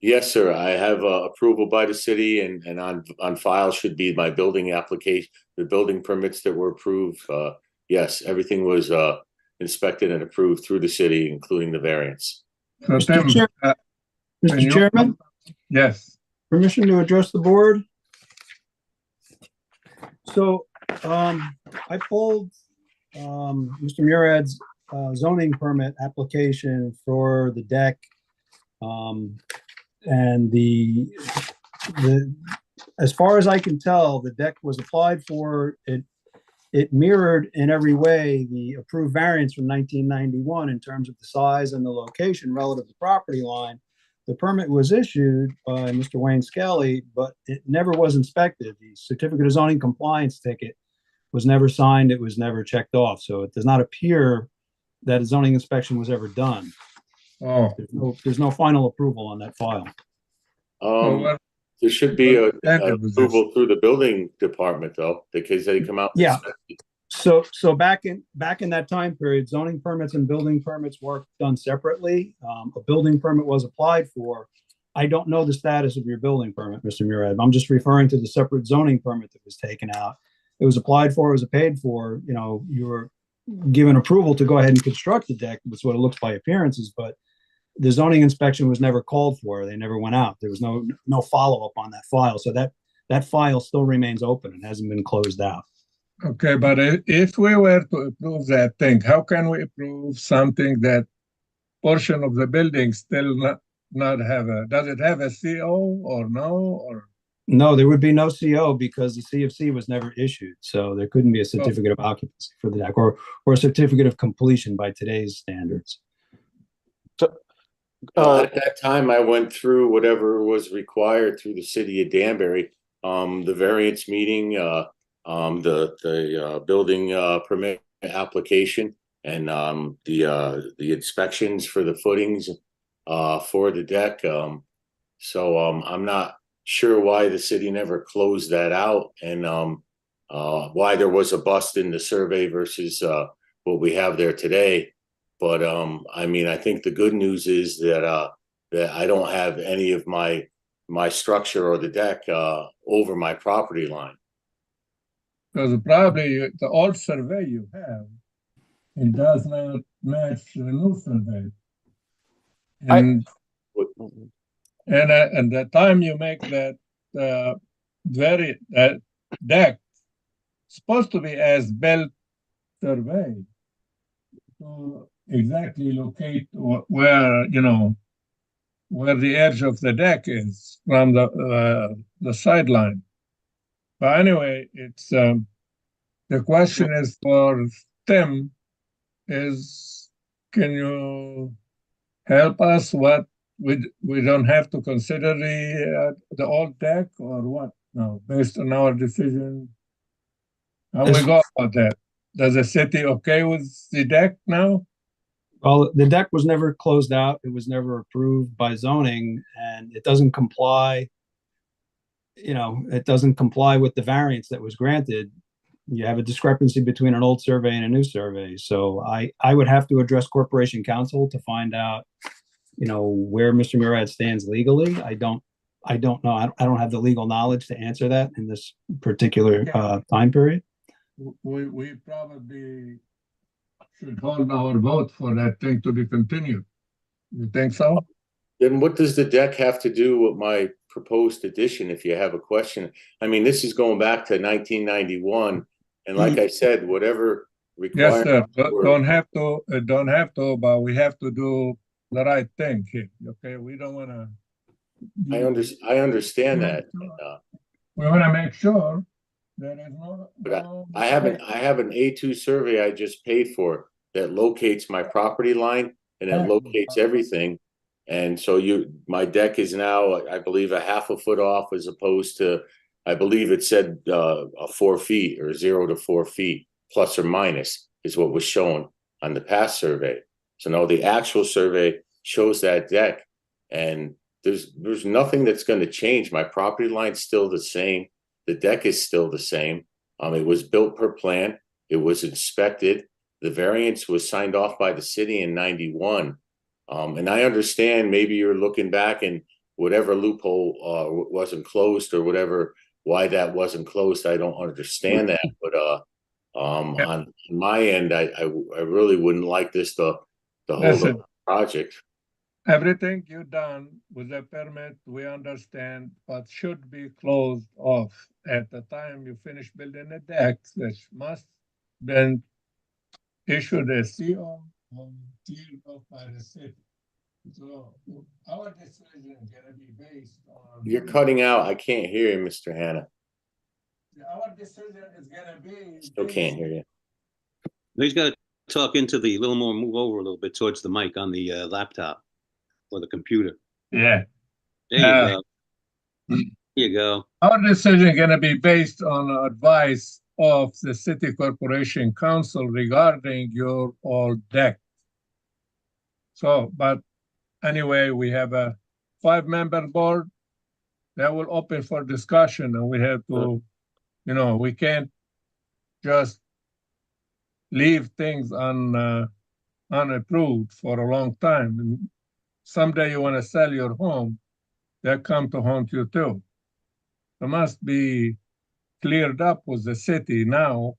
Yes, sir. I have approval by the city, and on file should be my building application, the building permits that were approved. Yes, everything was inspected and approved through the city, including the variance. So Mr. Tim, Mr. Chairman, yes. permission to address the board. So I pulled Mr. Murad's zoning permit application for the deck. And the as far as I can tell, the deck was applied for. It it mirrored in every way the approved variance from 1991 in terms of the size and the location relative to the property line. The permit was issued by Mr. Wayne Skelly, but it never was inspected. The certificate of zoning compliance ticket was never signed. It was never checked off. So it does not appear that a zoning inspection was ever done. Oh, There's no final approval on that file. There should be an it was approval through the building department, though, because they come out. and Yeah. inspect it. So back in that time period, zoning permits and building permits were done separately. A building permit was applied for. I don't know the status of your building permit, Mr. Murad. I'm just referring to the separate zoning permit that was taken out. It was applied for, it was paid for, you know, you were given approval to go ahead and construct the deck. That's what it looks by appearances, but the zoning inspection was never called for. They never went out. There was no follow-up on that file. So that file still remains open and hasn't been closed out. okay, but if we were to approve that thing, how can we approve something that portion of the building still not have does it have a CO or no? Or No, there would be no CO because the CFC was never issued. So there couldn't be a certificate of occupancy for the deck or a certificate of completion by today's standards. At that time, I went through whatever was required through the city of Danbury, the variance meeting, the building permit application, and the inspections for the footings for the deck. So I'm not sure why the city never closed that out, and why there was a bust in the survey versus what we have there today. But I mean, I think the good news is that that I don't have any of my structure or the deck over my property line. because probably the old survey you have, it does not match the new survey. And the time you make that deck supposed to be as built survey to exactly locate where, you know, where the edge of the deck is from the sideline. But anyway, it's the question is for Tim is, can you help us what we don't have to consider the old deck or what? No, based on our decision, how we go about that? Does the city okay with the deck now? Well, the deck was never closed out. It was never approved by zoning, and it doesn't comply. You know, it doesn't comply with the variance that was granted. You have a discrepancy between an old survey and a new survey. So I would have to address Corporation Counsel to find out, you know, where Mr. Murad stands legally. I don't know. I don't have the legal knowledge to answer that in this particular time period. We probably should hold our vote for that thing to be continued. You think so? Then what does the deck have to do with my proposed addition, if you have a question? I mean, this is going back to 1991, and like I said, whatever Yes, sir. requirements Don't have to, but we have to do the right thing here. Okay, we don't want to. I understand that. We want to make sure there is But I have an A2 survey I just paid for that locates my property line and it locates everything. And so my deck is now, I believe, a half a foot off as opposed to, I believe it said 4 feet or 0 to 4 feet, plus or minus is what was shown on the past survey. So no, the actual survey shows that deck, and there's nothing that's going to change. My property line's still the same. The deck is still the same. It was built per plan. It was inspected. The variance was signed off by the city in 91. And I understand maybe you're looking back and whatever loophole wasn't closed or whatever, why that wasn't closed. I don't understand that. But on my end, I really wouldn't like this to hold up the project. Everything you've done with the permit, we understand, but should be closed off at the time you finish building the deck, which must been issued a CO or cleared off by the city. So our decision is going to be based on. You're cutting out. I can't hear you, Mr. Hanna. our decision is gonna be. Still can't hear you. He's got to talk into the, little more, move over a little bit towards the mic on the laptop or the computer. Yeah. There you go. There you go. Our decision gonna be based on advice of the City Corporation Council regarding your old deck. So, but anyway, we have a 5-member board that will open for discussion, and we have to, you know, we can't just leave things unapproved for a long time. And someday you want to sell your home, that come to haunt you too. It must be cleared up with the city now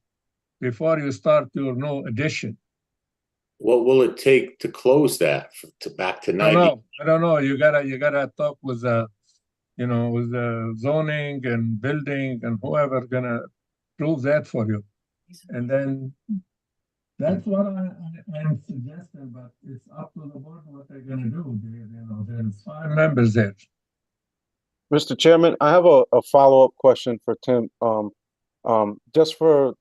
before you start your new addition. What will it take to close that to back to I don't 90? know. I don't know. You gotta talk with you know, with the zoning and building and whoever gonna prove that for you. And then that's what I'm suggesting, but it's up to the board what they're gonna do. You know, there's 5 members there. Mr. Chairman, I have a follow-up question for Tim. Just for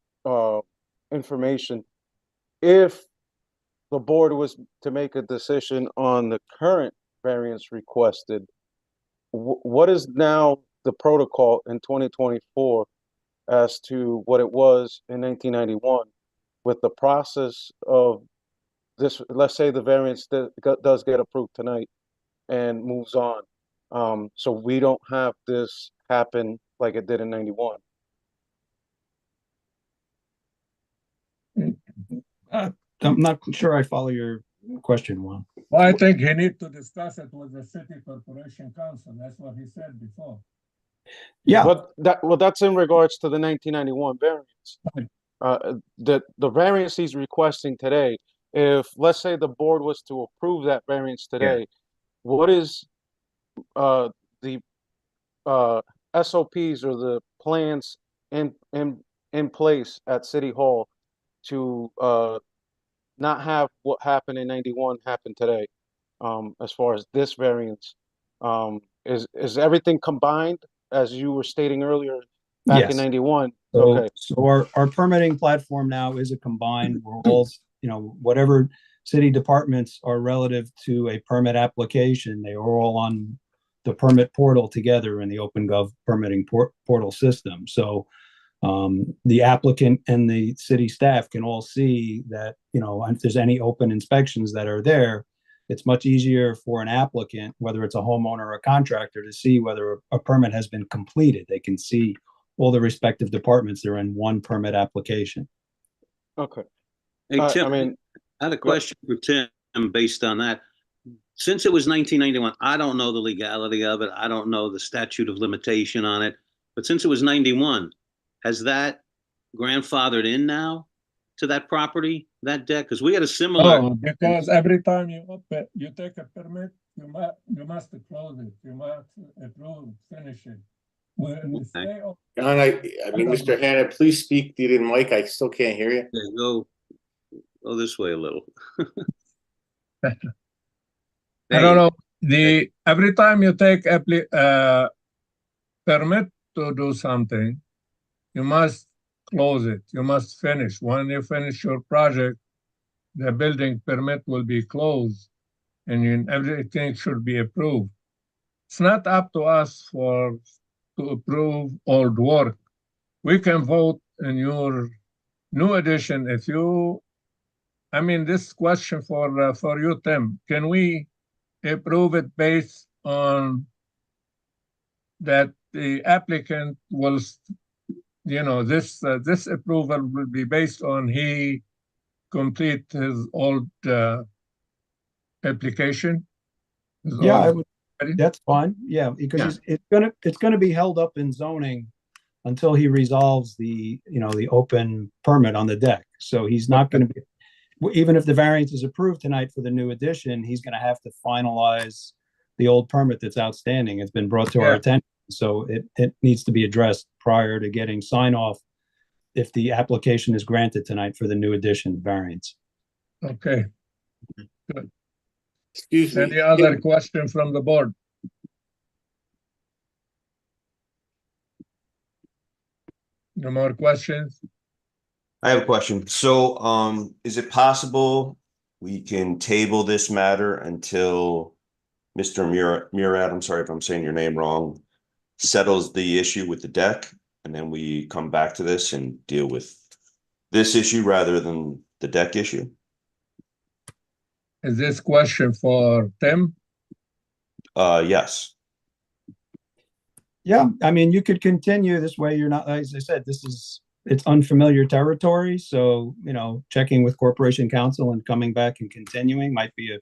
information, if the board was to make a decision on the current variance requested, what is now the protocol in 2024 as to what it was in 1991 with the process of this? Let's say the variance does get approved tonight and moves on. So we don't have this happen like it did in 91. I'm not sure I follow your question, Juan. Well, I think he need to discuss it with the City Corporation Council. That's what he said before. Yeah. But that's in regards to the 1991 variance. The variance he's requesting today, if let's say the board was to approve that variance today, what is the SOPs or the plans in place at City Hall to not have what happened in 91 happen today, as far as this variance? Is everything combined, as you were stating earlier, back in 91? So our permitting platform now is a combined, we're all, you know, whatever city departments are relative to a permit application, they are all on the permit portal together in the OpenGov permitting portal system. So the applicant and the city staff can all see that, you know, if there's any open inspections that are there, it's much easier for an applicant, whether it's a homeowner or a contractor, to see whether a permit has been completed. They can see all the respective departments. They're in one permit application. Okay. Hey, Tim, I had a question for Tim based on that. Since it was 1991, I don't know the legality of it. I don't know the statute of limitation on it. But since it was 91, has that grandfathered in now to that property, that deck? Because we had a similar. Oh, because every time you take a permit, you must close it. You must approve, finish it. John, I mean, Mr. Hanna, please speak to the mic. I still can't hear you. Yeah, go this way a little. I don't know. Every time you take a permit to do something, you must close it. You must finish. When you finish your project, the building permit will be closed, and everything should be approved. It's not up to us to approve old work. We can vote in your new addition if you. I mean, this question for you, Tim. Can we approve it based on that the applicant will, you know, this approval will be based on he complete his old application? Yeah, that's fine. Yeah, because it's gonna be held up in zoning until he resolves the open permit on the deck. So he's not going to be, even if the variance is approved tonight for the new addition, he's going to have to finalize the old permit that's outstanding. It's been brought to our attention, so it needs to be addressed prior to getting sign off if the application is granted tonight for the new addition variance. Okay. Good. Excuse me. Any other question from the board? No more questions? I have a question. So, is it possible we can table this matter until Mr. Murad, I'm sorry if I'm saying your name wrong, settles the issue with the deck, and then we come back to this and deal with this issue rather than the deck issue? Is this question for Tim? Yes. Yeah, I mean, you could continue this way. You're not, as I said, it's unfamiliar territory. So, checking with Corporation Counsel and coming back and continuing might be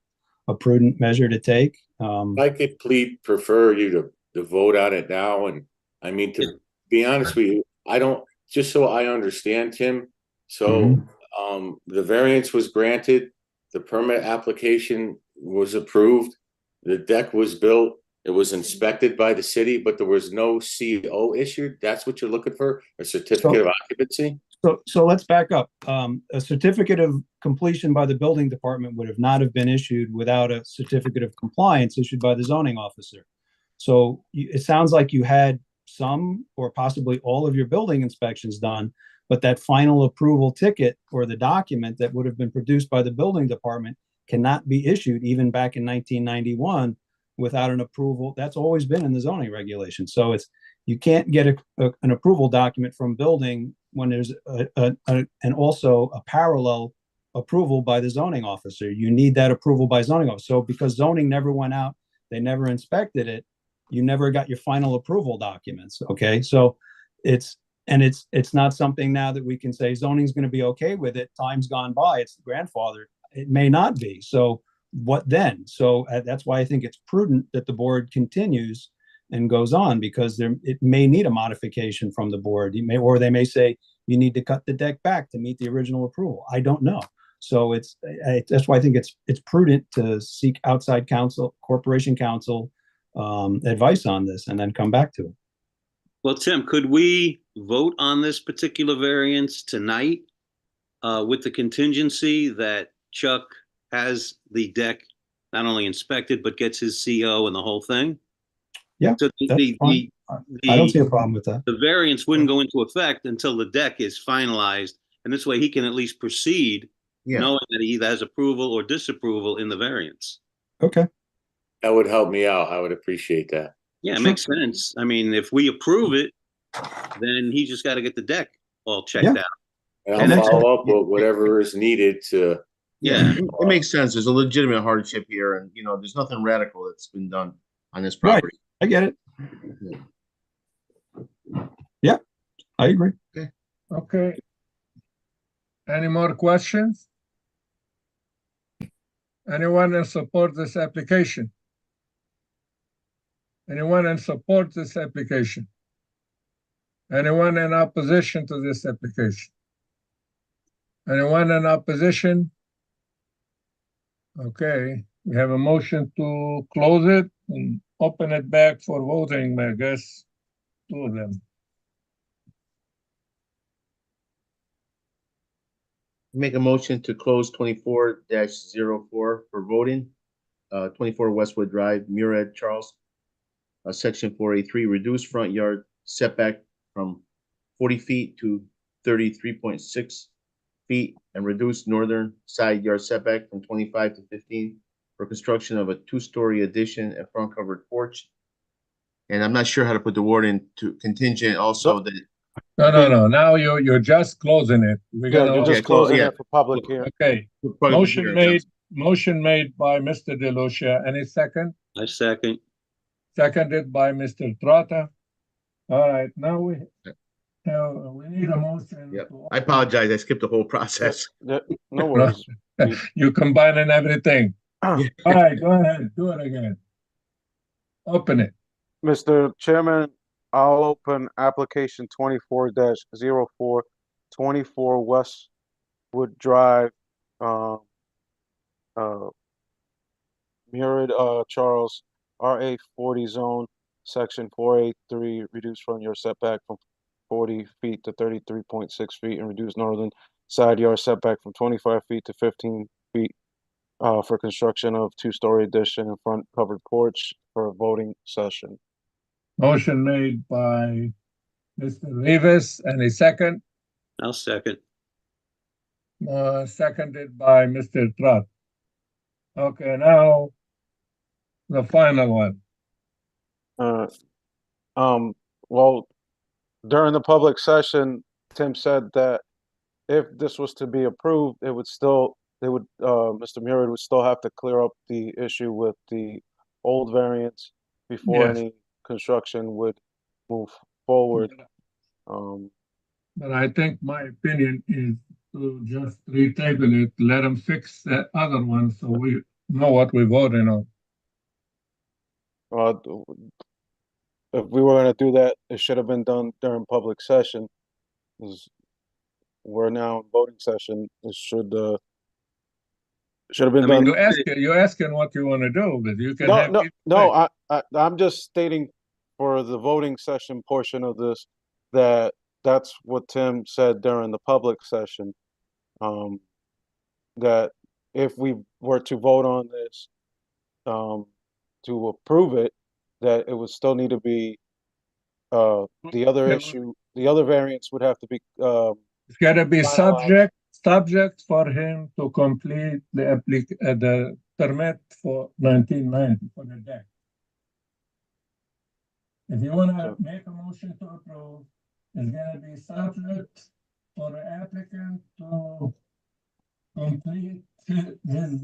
a prudent measure to take. I could prefer you to vote on it now. And I mean, to be honest with you, just so I understand, Tim. So, the variance was granted, the permit application was approved, the deck was built, it was inspected by the city, but there was no CO issued. That's what you're looking for, a certificate of occupancy? So let's back up. A certificate of completion by the building department would have not have been issued without a certificate of compliance issued by the zoning officer. So it sounds like you had some or possibly all of your building inspections done, but that final approval ticket or the document that would have been produced by the building department cannot be issued even back in 1991 without an approval. That's always been in the zoning regulation. So you can't get an approval document from building when there's and also a parallel approval by the zoning officer. You need that approval by zoning officer. So because zoning never went out, they never inspected it, you never got your final approval documents. Okay, so it's not something now that we can say zoning's going to be okay with it. Time's gone by, it's grandfathered. It may not be. So what then? So that's why I think it's prudent that the board continues and goes on, because it may need a modification from the board. Or they may say you need to cut the deck back to meet the original approval. I don't know. So that's why I think it's prudent to seek outside counsel, Corporation Counsel advice on this, and then come back to it. Well, Tim, could we vote on this particular variance tonight with the contingency that Chuck has the deck not only inspected, but gets his CO and the whole thing? Yeah, so I don't see a problem with that. The variance wouldn't go into effect until the deck is finalized, and this way he can at least proceed knowing that he either has approval or disapproval in the variance. Okay. That would help me out. I would appreciate that. Yeah, it makes sense. I mean, if we approve it, then he just got to get the deck all checked out. And I'll follow up with whatever is needed to. Yeah, it makes sense. There's a legitimate hardship here, and there's nothing radical that's been done on this property. Right. I get it. Yeah, I agree. Okay. Any more questions? Anyone in support of this application? Anyone in support of this application? Anyone in opposition to this application? Anyone in opposition? Okay, we have a motion to close it and open it back for voting, I guess, two of them. Make a motion to close 24-04 for voting. 24 Westwood Drive, Murad Charles. Section 483, reduce front yard setback from 40 feet to 33.6 feet, and reduce northern side yard setback from 25 to 15 for construction of a 2-story addition and front covered porch. And I'm not sure how to put the word into contingent also that. No. Now you're just closing it. You're just closing it for public hearing. Okay. Motion made by Mr. DeLucia. Any second? I second. Seconded by Mr. Trotta. All right. Now we need a motion. Yeah. I apologize. I skipped the whole process. No worries. You combining everything. All right. Go ahead. Do it again. Open it. Mr. Chairman, I'll open application 24-04, 24 Westwood Drive, Murad Charles, RA 40 zone, section 483, reduce front yard setback from 40 feet to 33.6 feet, and reduce northern side yard setback from 25 feet to 15 feet for construction of 2-story addition and front covered porch for a voting session. Motion made by Mr. Rivas, any second? I'll second. Seconded by Mr. Trot. Okay, now the final one. Well, during the public session, Tim said that if this was to be approved, Mr. Murad would still have to clear up the issue with the old variance before Yes. any construction would move forward. But I think my opinion is to just retable it, let them fix the other one so we know what we're voting on. If we were gonna do that, it should have been done during public session. 'Cause we're now in voting session. It should have been I mean, done. you're asking what you want to do, but you can No, have. no, it no, I'm just stating for the voting session portion of this, that's what Tim said during the public session. That if we were to vote on this, to approve it, that it would still need to be, the other variance would have to be, It's gotta be finalized. subject for him to complete the permit for 1990 for the deck. If you wanna make a motion to approve, it's gonna be subject for the applicant to complete his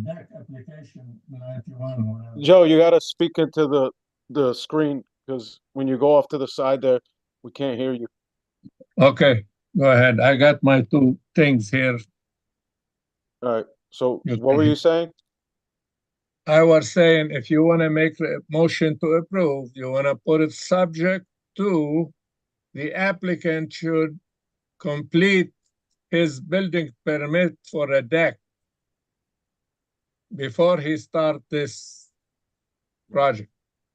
deck application 91. whatever. Joe, you gotta speak into the screen, because when you go off to the side there, we can't hear you. Okay, go ahead. I got my two things here. All right, so what were you saying? I was saying, if you want to make a motion to approve, you want to put it subject to the applicant should complete his building permit for a deck before he start this project.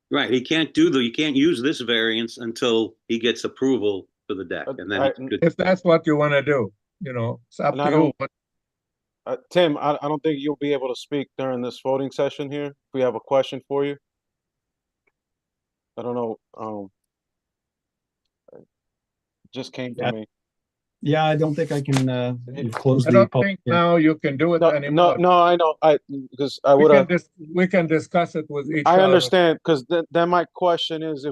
Right, he can't use this variance until he gets approval for the deck, and then it's good. If that's what you want to do, it's up And to I you. don't- But Tim, I don't think you'll be able to speak during this voting session here. If we have a question for you. I don't know, just came to me. Yeah, I don't think I can close I the don't public think hearing. now you can do it anymore. No, I know, because I We would have. we can discuss it with each I other. understand, because then my question is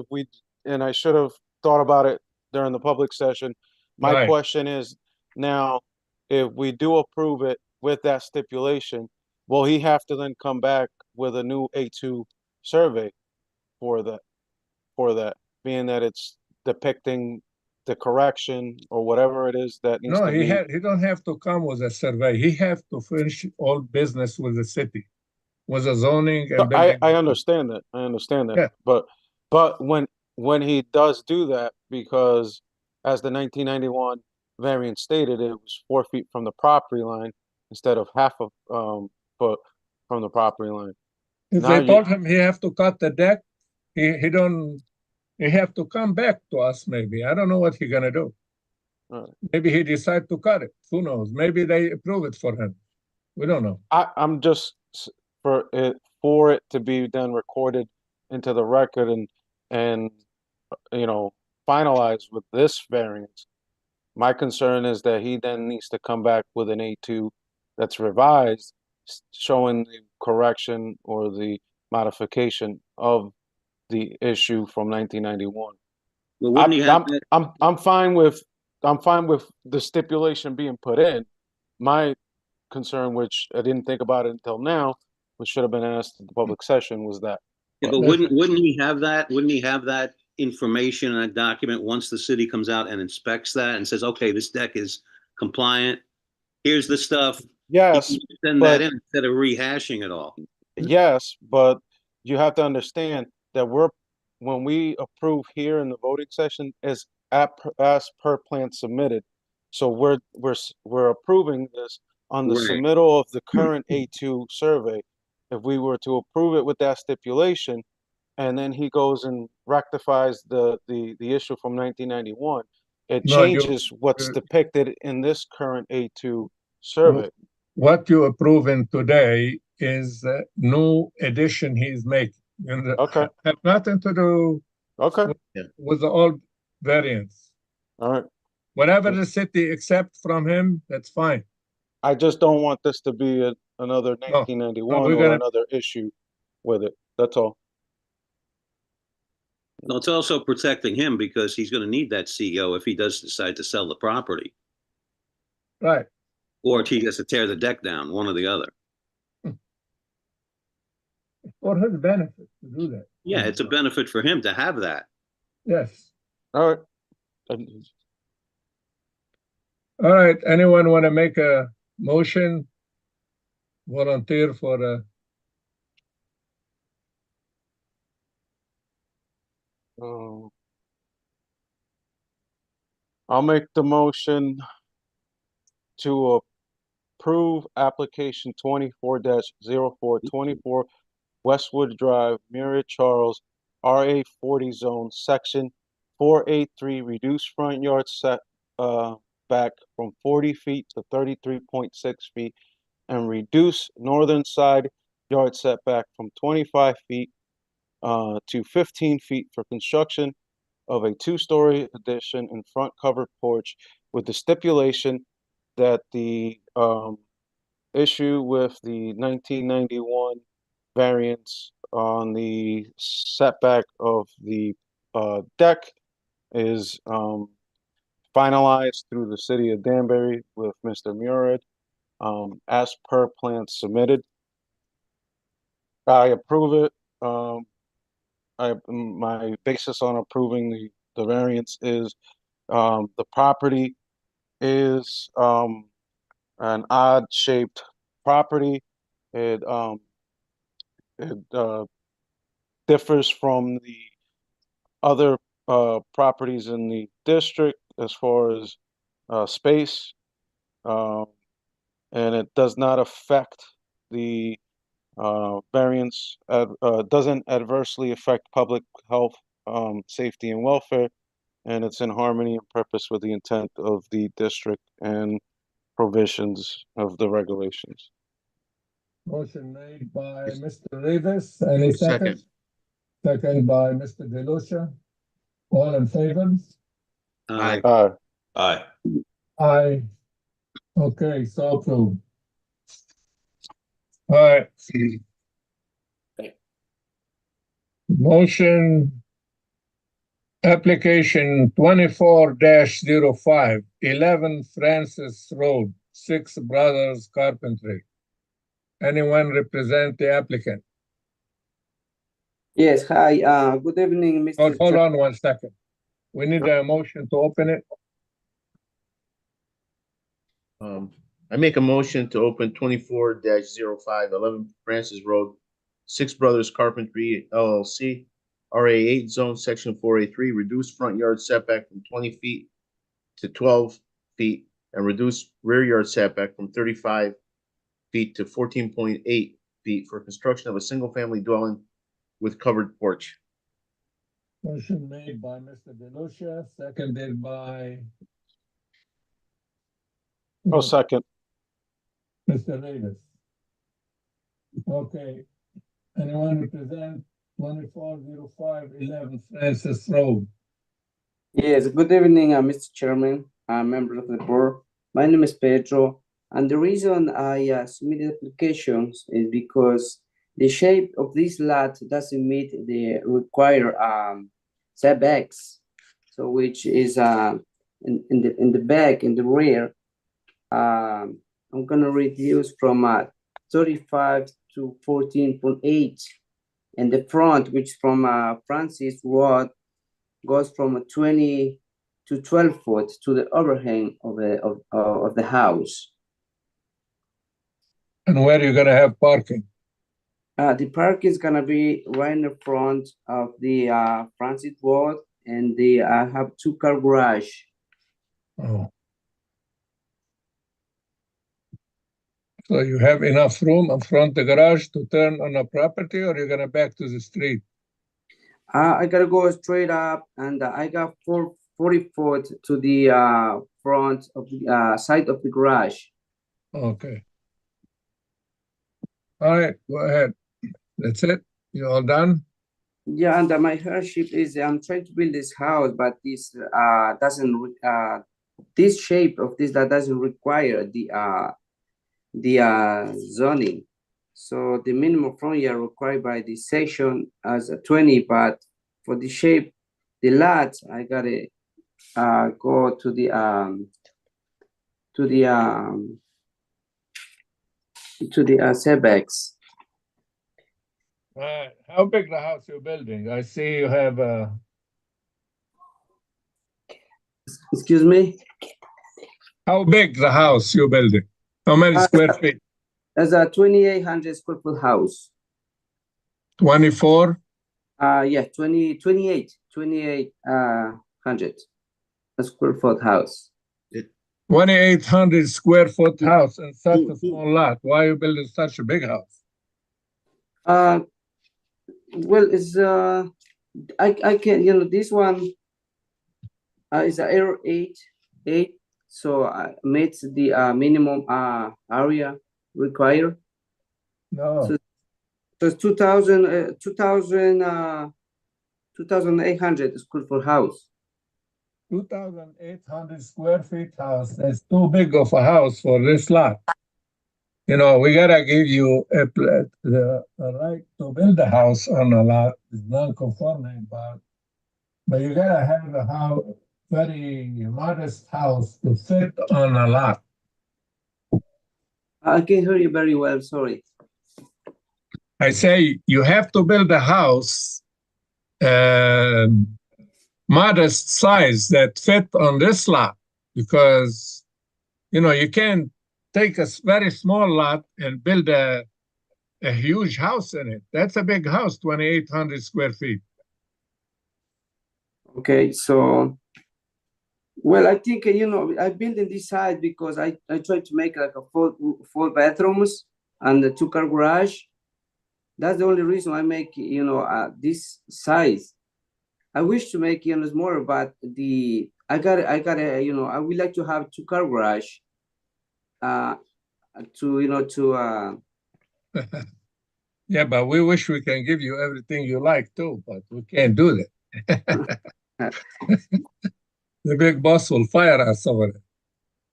and I should have thought about it during the public session. My Right. question is now, if we do approve it with that stipulation, will he have to then come back with a new A2 survey for that, being that it's depicting the correction or whatever it is that needs No, to be? he don't have to come with a survey. He have to finish all business with the city, with the zoning and building. I understand that. Yeah. But when he does do that, because as the 1991 variance stated, it was 4 feet from the property line instead of half of foot from the property line. If Now they you- told him he have to cut the deck, he have to come back to us maybe. I don't know what he gonna do. Right. Maybe he decide to cut it. Who knows? Maybe they approve it for him. We don't know. I'm just for it to be then recorded into the record and finalized with this variance. My concern is that he then needs to come back with an A2 that's revised, showing the correction or the modification of the issue from 1991. Well, wouldn't he have that? I'm fine with the stipulation being put in. My concern, which I didn't think about it until now, which should have been asked at the public session, was that. Yeah, but wouldn't he have that? Wouldn't he have that information in that document once the city comes out and inspects that and says, okay, this deck is compliant. Here's the stuff. Yes, You can send that in instead of rehashing it all. Yes, but you have to understand that when we approve here in the voting session is as per plan submitted. So we're approving this on the Right. submittal of the current A2 survey. If we were to approve it with that stipulation, and then he goes and rectifies the issue from 1991, it No, you- changes what's depicted in this current A2 survey. What you approving today is a new addition he's making. And Okay. have nothing to do Okay, with all variants. all right. Whatever the city accept from him, that's fine. I just don't want this to be another No, 1991 we're or gonna, another issue with it. That's all. No, it's also protecting him because he's going to need that CEO if he does decide to sell the property, right. or if he has to tear the deck down, one or the other. For his benefit to do that. Yeah, it's a benefit for him to have that. Yes. All right. All right, anyone want to make a motion? Volunteer for a, I'll make the motion to approve application 24-0424 Westwood Drive, Myriad Charles, RA 40 zone, section 483, reduced front yard set back from 40 feet to 33.6 feet, and reduce northern side yard setback from 25 feet to 15 feet for construction of a two-story addition and front covered porch, with the stipulation that the issue with the 1991 variance on the setback of the deck is finalized through the city of Danbury with Mr. Murad as per plan submitted. I approve it. My basis on approving the variance is the property is an odd shaped property. It differs from the other properties in the district as far as space, and it does not affect the variance, doesn't adversely affect public health, safety, and welfare, and it's in harmony and purpose with the intent of the district and provisions of the regulations. motion made by Mr. Rivas. Any second? Second by Mr. DeLucia. All in favor? Aye. Aye. Aye. Aye. Okay, so approved. All right. Motion application 24-05, 11 Francis Road, Six Brothers Carpentry. Anyone represent the applicant? Yes, hi, good evening, Mr. Hold on 1 second. We need a motion to open it. I make a motion to open 24-05, 11 Francis Road, Six Brothers Carpentry LLC, RA 8 zone, section 4A3, reduce front yard setback from 20 feet to 12 feet, and reduce rear yard setback from 35 feet to 14.8 feet for construction of a single-family dwelling with covered porch. Motion made by Mr. DeLucia, seconded by Oh, second. Mr. Davis. Okay. Anyone represent 2405 11 Francis Road? Yes, good evening, Mr. Chairman, members of the board. My name is Pedro, and the reason I submitted applications is because the shape of this lot doesn't meet the required setbacks. So which is in the back, in the rear, I'm gonna reduce from 35 to 14.8, and the front, which from Francis Road, goes from 20 to 12 foot to the overhang of the house. And where are you gonna have parking? The park is gonna be right in the front of the Francis Road, and I have 2-car garage. Oh. So you have enough room in front of the garage to turn on a property, or you're gonna back to the street? I gotta go straight up, and I got 40 foot to the front of the side of the garage. Okay. All right, go ahead. That's it? You all done? Yeah, and my hardship is I'm trying to build this house, but this this shape of this that doesn't require the zoning. So the minimum front yard required by this section as a 20, but for the shape, the lot, I gotta go to the setbacks. How big the house you're building? I see you have a. Excuse me? How big the house you're building? How many square feet? That's a 2,800 square foot house. 24? Yeah, 2,800 square foot house. 2,800 square foot house in such a small lot. Why are you building such a big house? Well, it's I can, you know, this one is a error 8, so I meets the minimum area required. No. So it's 2,800 square foot house. 2,800 square feet house. That's too big of a house for this lot. You know, we gotta give you the right to build a house on a lot. It's non-conforming, but you gotta have a house, very modest house to fit on a lot. I can hear you very well. Sorry. I say you have to build a house modest size that fit on this lot, because you know you can't take a very small lot and build a huge house in it. That's a big house, 2,800 square feet. Okay, so well, I think you know I built in this side because I tried to make like a four bedrooms and a 2-car garage. That's the only reason I make, you know, this size. I wish to make, you know, smaller, but I gotta, you know, I would like to have 2-car garage. Yeah, but we wish we can give you everything you like too, but we can't do that. The big boss will fire us over it.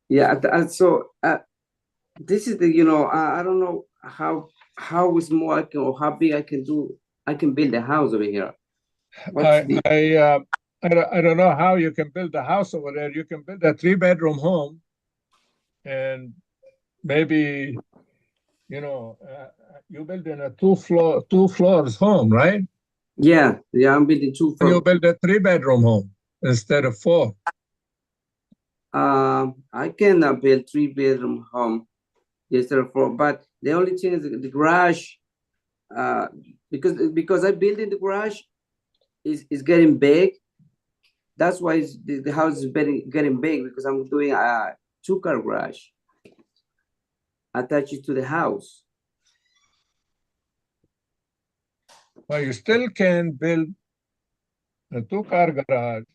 Yeah, so this is the, you know, I don't know how small I can, or how big I can build a house over here. I don't know how you can build a house over there. You can build a 3-bedroom home, and maybe, you know, you build in a two floors home, right? Yeah, I'm building 2 floors. You build a 3-bedroom home instead of 4. I can build 3-bedroom home instead of 4, but the only thing is the garage. Because I built in the garage is getting big. That's why the house is getting big, because I'm doing a 2-car garage attached to the house. Well, you still can build a 2-car garage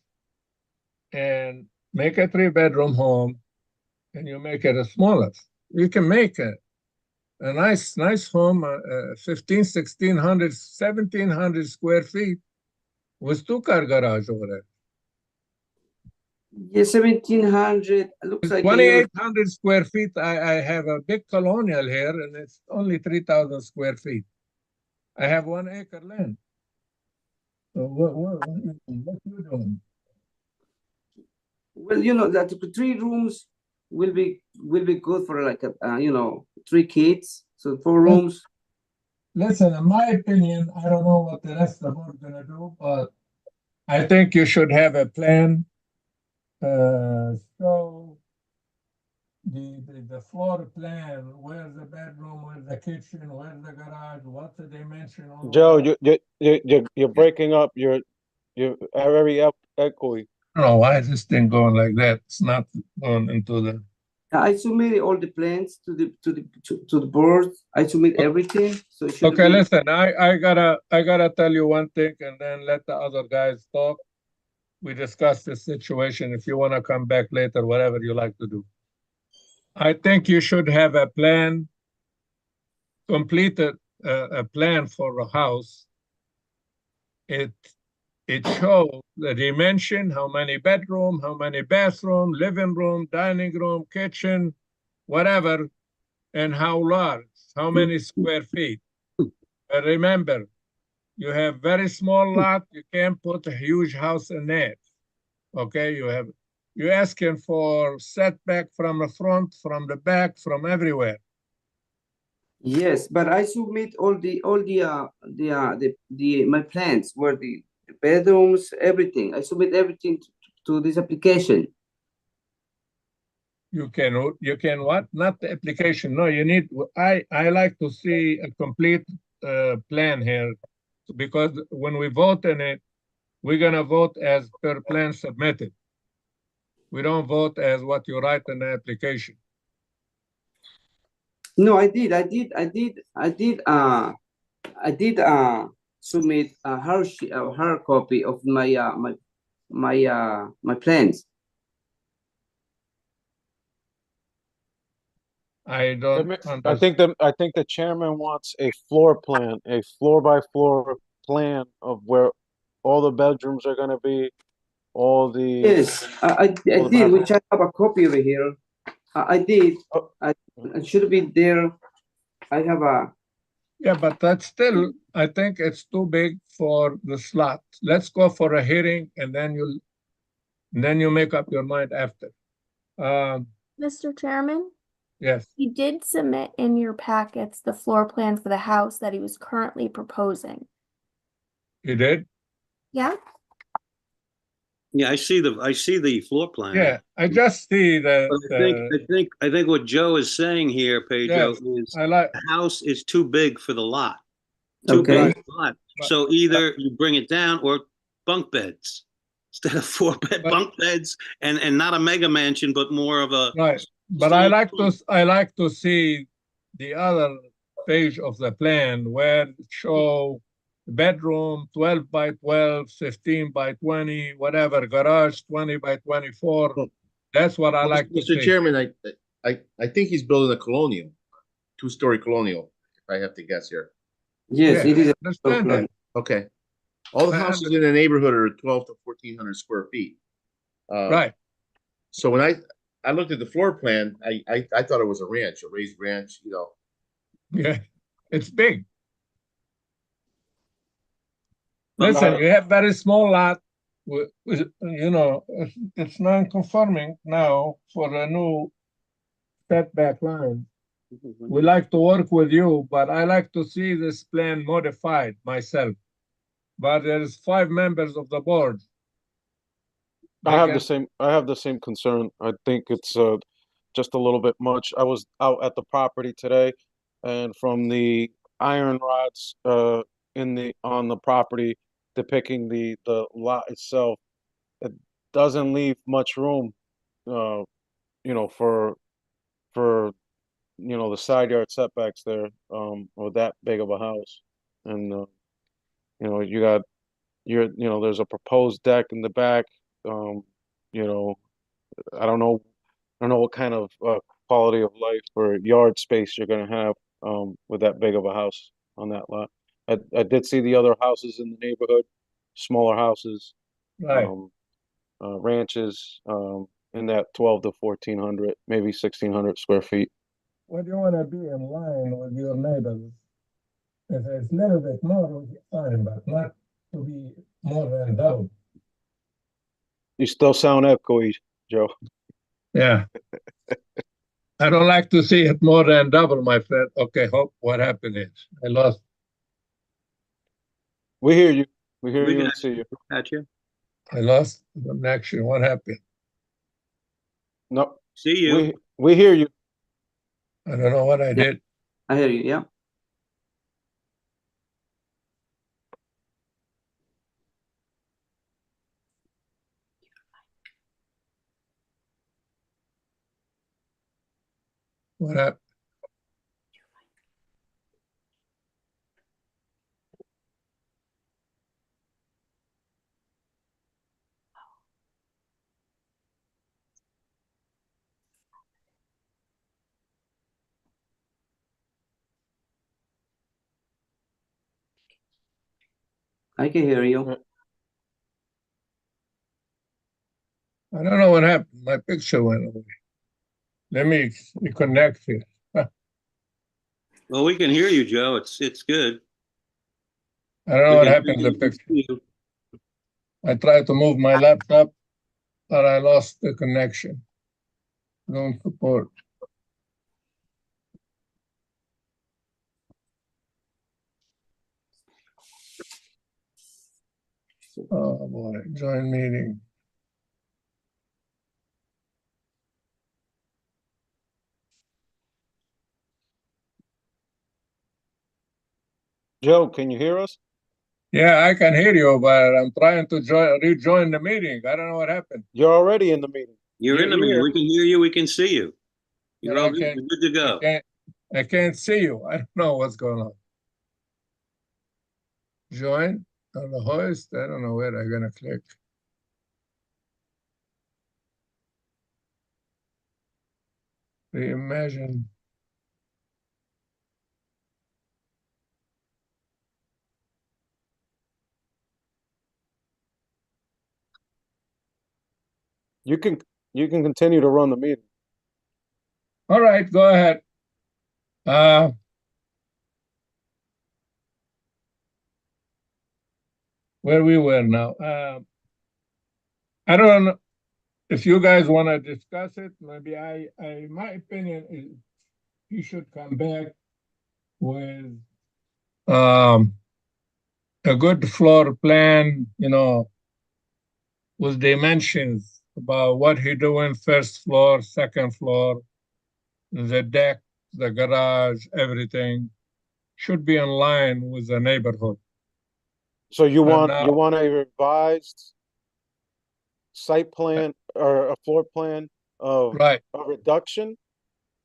and make a 3-bedroom home, and you make it a smaller. You can make a nice home, 1,500, 1,600, 1,700 square feet with 2-car garage over there. Yeah, 1,700. Looks like 2,800 square feet. I have a big colonial here, and it's only 3,000 square feet. I have 1 acre land. So what you doing? Well, you know that 3 rooms will be good for like you know, 3 kids. So 4 rooms. Listen, in my opinion, I don't know what the rest of the board gonna do, but I think you should have a plan. Show the floor plan, where's the bedroom, where's the kitchen, where's the garage, what's the dimension on Joe, you're breaking up. You're very echoey. I don't know why is this thing going like that. It's not going into the. I submitted all the plans to the board. I submit everything. So it should Okay, be... listen. I gotta tell you one thing, and then let the other guys talk. We discuss this situation. If you want to come back later, whatever you like to do. I think you should have a plan, completed a plan for a house it shows the dimension, how many bedroom, how many bathroom, living room, dining room, kitchen, whatever, and how large, how many square feet. But remember, you have very small lot, you can't put a huge house in there. Okay, you're asking for setback from the front, from the back, from everywhere. Yes, but I submit all the my plans where the bedrooms, everything. I submit everything to this application. You can what? Not the application. No, you need. I like to see a complete plan here, because when we vote on it, we're gonna vote as per plan submitted. We don't vote as what you write in the application. No, I did submit her copy of my plans. I don't I think the chairman wants a floor plan, a floor by floor plan of where all the bedrooms are gonna be, all the. Yes, I did, which I have a copy over here. I did. It should be there. I have a. Yeah, but that's still, I think it's too big for the slot. Let's go for a hearing, and then you make up your mind after. Mr. Chairman, Yes, he did submit in your packets the floor plan for the house that he was currently proposing. you did? Yeah? Yeah, I see the floor plan. Yeah, I just see that. I think what Joe is saying here, Pedro, Yes, is the house is too big for the lot. Too big for the lot. So either you bring it down or bunk beds instead of bunk beds, and not a mega mansion, but more of a. Right, but I like to see the other page of the plan where it show bedroom 12 by 12, 15 by 20, whatever, garage 20 by 24. That's what I like to see. Mr. Chairman, I think he's building a colonial, two-story colonial, if I have to guess here. Yes, it is. I understand that. Okay. All the houses in the neighborhood are 12 to 1,400 square feet. Right. So when I looked at the floor plan, I thought it was a ranch, a raised ranch, you know. Yeah, it's big. Listen, you have very small lot, you know, it's non-conforming now for a new setback line. We like to work with you, but I like to see this plan modified myself. But there's 5 members of the board. I have the same concern. I think it's just a little bit much. I was out at the property today, and from the iron rods on the property depicting the lot itself, it doesn't leave much room, you know, for the side yard setbacks there, or that big of a house. And you know, there's a proposed deck in the back. You know, I don't know what kind of quality of life or yard space you're gonna have with that big of a house on that lot. I did see the other houses in the neighborhood, smaller houses, Right. Ranches, in that 12 to 1,400, maybe 1,600 square feet. What do you want to be in line with your neighbors? If it's a little bit more, fine, but not to be more than double. You still sound echoey, Joe. Yeah. I don't like to see it more than double, my friend. Okay, what happened is I lost. We hear you. We hear you and see you. At you. I lost the connection. What happened? No. See you. We hear you. I don't know what I did. I hear you. Yeah. What happened? I can hear you. I don't know what happened. My picture went away. Let me reconnect here. Well, we can hear you, Joe. It's good. I don't know We what can happened to the hear picture. you. I tried to move my laptop, but I lost the connection. Don't support. Oh boy, join meeting. Joe, can you hear us? Yeah, I can hear you, but I'm trying to rejoin the meeting. I don't know what happened. You're already in the meeting. You're in the meeting. here. We can hear you. We can see you. You're But all I good. can't- You're good to go. I can't see you. I don't know what's going on. Join on the host. I don't know where I'm gonna click. Reimagine. You can continue to run the meeting. All right, go ahead. Where we were now. I don't know if you guys want to discuss it. Maybe my opinion is he should come back with a good floor plan, with dimensions about what he doing, first floor, second floor, the deck, the garage, everything should be in line with the neighborhood. So you And want now- a revised site plan or a floor plan of Right. a reduction,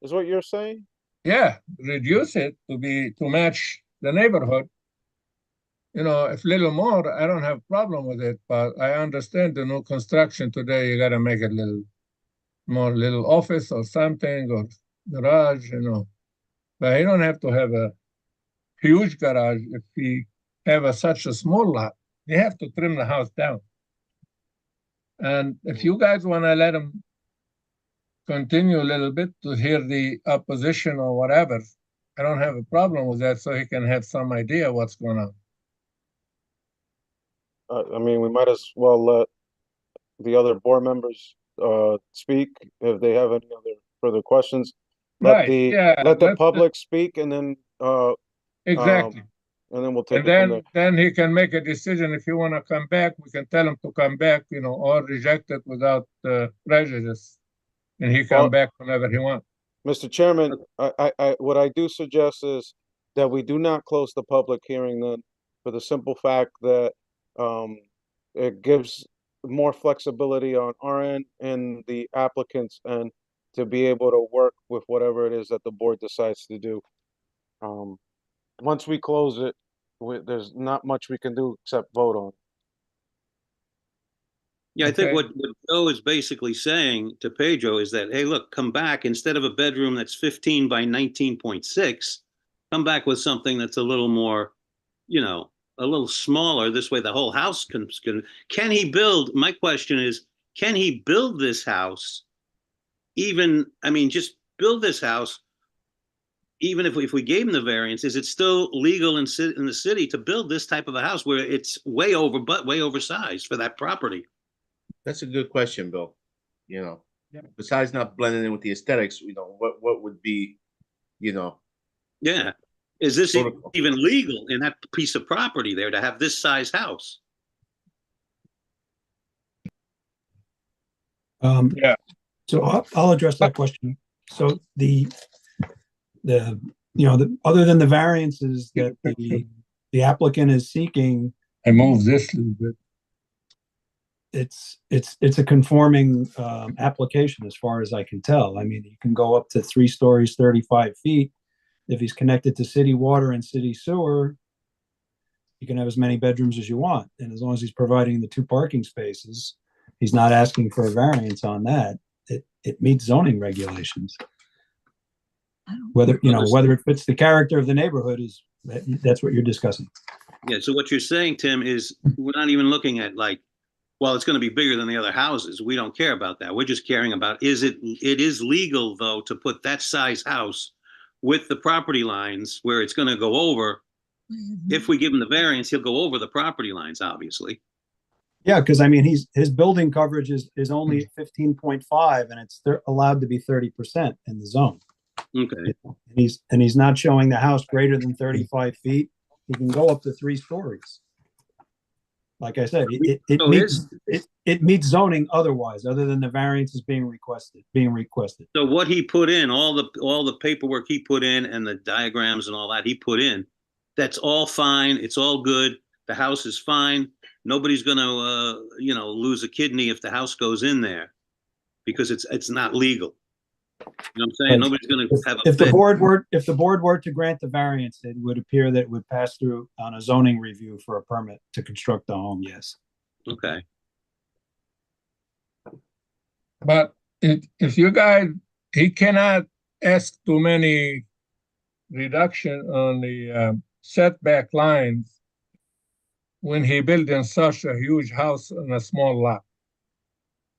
is what you're saying? Yeah, reduce it to match the neighborhood. If little more, I don't have problem with it, but I understand the new construction today, you gotta make it little office or something, or garage, But you don't have to have a huge garage if we have such a small lot. You have to trim the house down. And if you guys wanna let him continue a little bit to hear the opposition or whatever, I don't have a problem with that, so he can have some idea what's going on. I mean, we might as well let the other board members speak if they have any other further questions. Let the public speak, and then Exactly. and then we'll take And it from there. then he can make a decision. If you want to come back, we can tell him to come back, or reject it without prejudice. And he come back whenever he wants. Mr. Chairman, what I do suggest is that we do not close the public hearing then, for the simple fact that it gives more flexibility on our end and the applicant's end to be able to work with whatever it is that the board decides to do. Once we close it, there's not much we can do except vote on it. Yeah, I think Okay. what Joe is basically saying to Pedro is that, hey, look, come back, instead of a bedroom that's 15 by 19.6, come back with something that's a little more, a little smaller. This way the whole house can he build? My question is, can he build this house? Just build this house. Even if we gave him the variance, is it still legal in the city to build this type of a house where it's way oversized for that property? That's a good question, Bill. Besides not blending in with the aesthetics, what would be, Yeah. Is this Protocol. even legal in that piece of property there to have this size house? Yeah. So I'll address that question. So other than the variances that the applicant is seeking, I move this a little bit. it's a conforming application as far as I can tell. I mean, you can go up to 3 stories, 35 feet. If he's connected to city water and city sewer, you can have as many bedrooms as you want. And as long as he's providing the 2 parking spaces, he's not asking for a variance on that. It meets zoning regulations. Whether it fits the character of the neighborhood that's what you're discussing. Yeah, so what you're saying, Tim, is we're not even looking at like, well, it's going to be bigger than the other houses. We don't care about that. We're just caring about, it is legal though to put that size house with the property lines where it's going to go over. If we give him the variance, he'll go over the property lines, obviously. Yeah, because I mean, his building coverage is only 15.5, and it's allowed to be 30% in the zone. Okay. And he's not showing the house greater than 35 feet. He can go up to 3 stories. Like I said, it meets zoning otherwise, other than the variances being requested. So what he put in, all the paperwork he put in and the diagrams and all that he put in, that's all fine. It's all good. The house is fine. Nobody's gonna lose a kidney if the house goes in there because it's not legal. You know what I'm saying? Nobody's gonna have a if the board were to grant the variance, it would appear that it would pass through on a zoning review for a permit to construct the home. Yes. Okay. But if you guys, he cannot ask too many reduction on the setback lines when he building such a huge house on a small lot.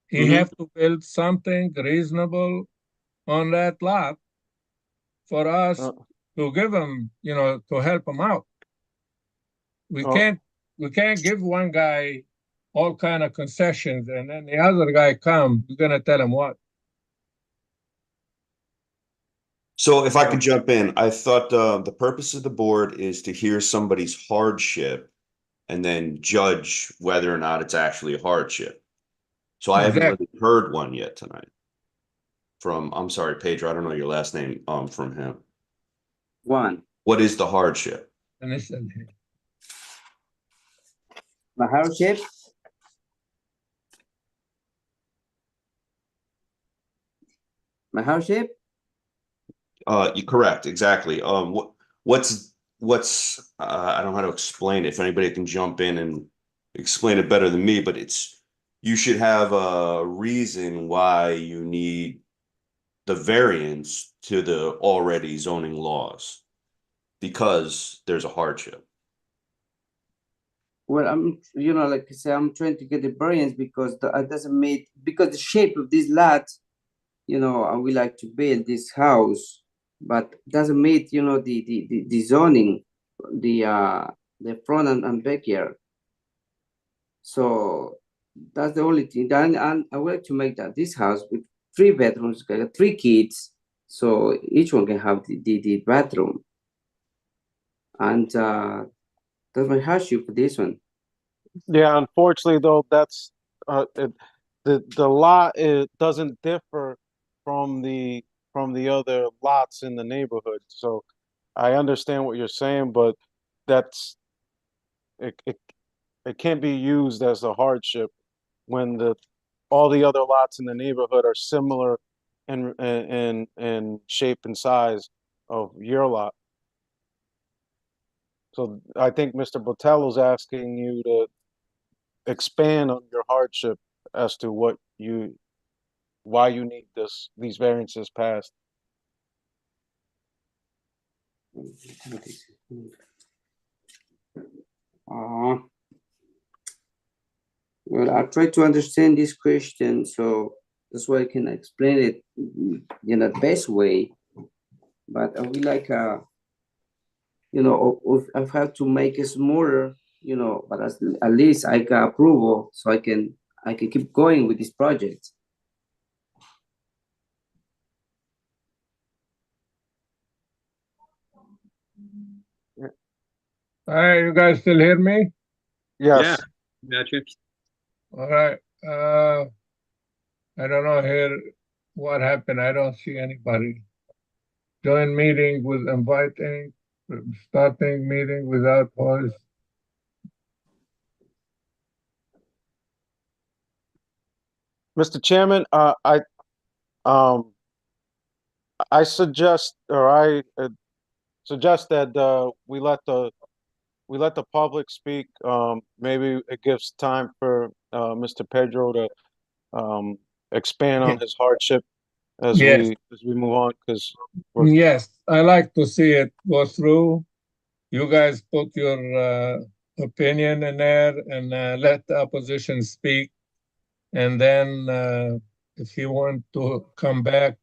He have to build something reasonable on that lot for us to give him, to help him out. We can't give one guy all kind of concessions and then the other guy come, you're gonna tell him what? So if I could jump in, I thought the purpose of the board is to hear somebody's hardship and then judge whether or not it's actually a hardship. So I haven't really heard one yet tonight. I'm sorry, Pedro, I don't know your last name, from him. Juan. What is the hardship? My hardship? My hardship? You're correct, exactly. What's I don't know how to explain it. If anybody can jump in and explain it better than me, but you should have a reason why you need the variance to the already zoning laws because there's a hardship. Well, like I say, I'm trying to get the variance because it doesn't meet, because the shape of this lot, I would like to build this house, but doesn't meet, the zoning, the front and backyard. So that's the only thing. And I would like to make this house with 3 bedrooms, 3 kids, so each one can have the bathroom. And that's my hardship for this one. Yeah, unfortunately, though, that's the lot doesn't differ from the other lots in the neighborhood. So I understand what you're saying, but it can't be used as a hardship when all the other lots in the neighborhood are similar in shape and size of your lot. So I think Mr. Botello's asking you to expand on your hardship as to why you need these variances passed. Well, I try to understand this question, so that's why I can explain it in the best way. But I would like, I've had to make it smaller, but at least I got approval, so I can keep going with this project. All right, you guys still hear me? Yes. Yeah, gotcha. All right. I don't know here what happened. I don't see anybody. Join meeting with inviting, starting meeting without voice. Mr. Chairman, I suggest that we let the public speak. Maybe it gives time for Mr. Pedro to expand on his hardship as we move on. Yes, I like to see it go through. You guys put your opinion in there and let the opposition speak. And then if you want to come back,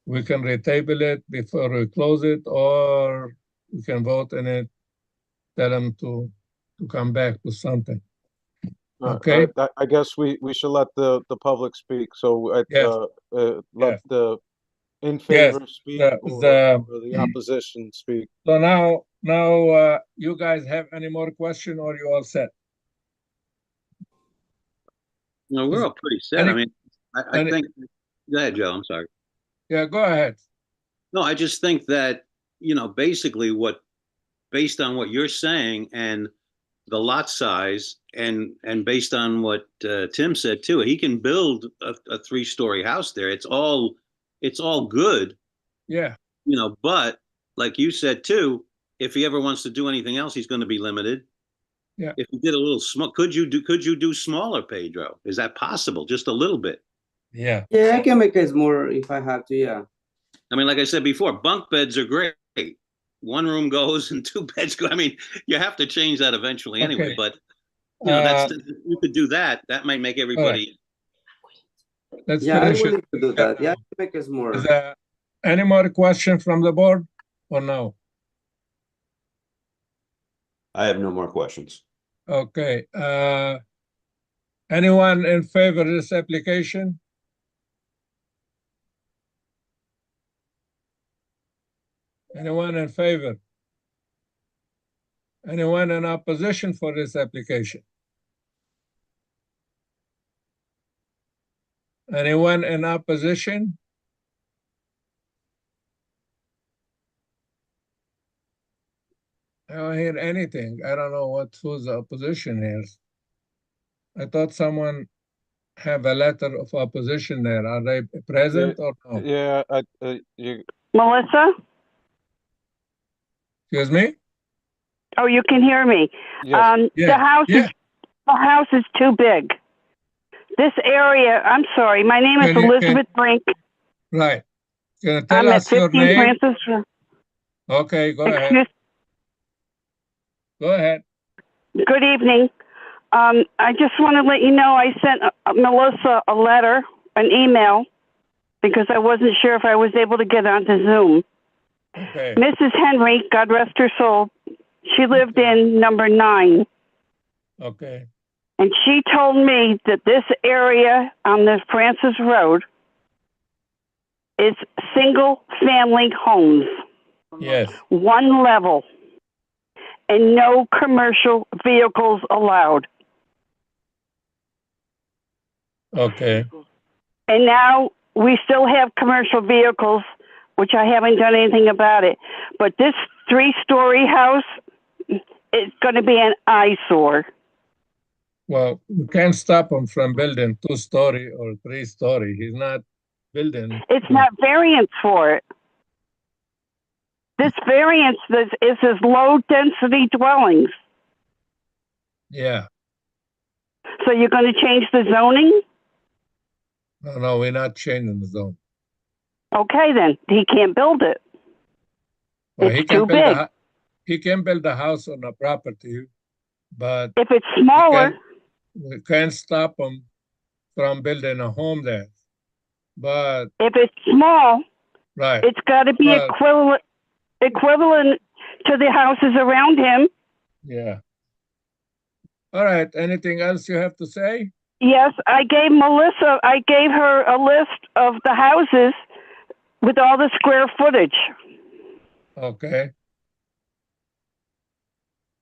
we can retable it before we close it, or we can vote on it, tell them to come back with something. Okay. I guess we should let the public speak. So Yes. let the in Yes, favor speak the- or the opposition speak. So now, you guys have any more question, or you all set? No, we're all pretty set. I mean, I think, go ahead, Joe, I'm sorry. Yeah, go ahead. No, I just think that, basically based on what you're saying and the lot size and based on what Tim said too, he can build a 3-story house there. It's all good, Yeah. but like you said too, if he ever wants to do anything else, he's going to be limited. Yeah. If you did a little small, could you do smaller, Pedro? Is that possible? Just a little bit? Yeah. Yeah, I can make it more if I have to, yeah. I mean, like I said before, bunk beds are great. One room goes and 2 beds go. I mean, you have to change that eventually anyway, Okay. but that's, you could do that. That might make everybody. Let's Yeah, I'm finish willing it. to do that. Yeah, I can make it more. Is there any more question from the board or no? I have no more questions. Okay, anyone in favor of this application? Anyone in favor? Anyone in opposition for this application? Anyone in opposition? I don't hear anything. I don't know who's the opposition here. I thought someone have a letter of opposition there. Are they present or no? Yeah, Melissa? Excuse me? Oh, you can hear me. Yes. Yeah, The house is too big. This area, I'm sorry, my name is Can you- Elizabeth Brink. Right. Can you tell I'm at us your 15 name? Francis. Okay, go ahead. Excuse, Go ahead. good evening. I just want to let you know I sent Melissa a letter, an email, because I wasn't sure if I was able to get onto Zoom. Okay. Mrs. Henry, God rest her soul, she lived in number 9. Okay. And she told me that this area on the Francis Road is single family homes, Yes. 1 level, and no commercial vehicles allowed. Okay. And now we still have commercial vehicles, which I haven't done anything about it. But this 3-story house is going to be an eyesore. Well, we can't stop him from building 2-story or 3-story. He's not building. It's not variance for it. This variance is his low density dwellings. Yeah. So you're going to change the zoning? No, we're not changing the zone. Okay, then he can't build it. Well, It's too big. He can build a house on a property, but If it's smaller, we can't stop him from building a home there. But if it's small, right, it's got to be Well- equivalent to the houses around him. yeah. All right. Anything else you have to say? Yes, I gave her a list of the houses with all the square footage, Okay.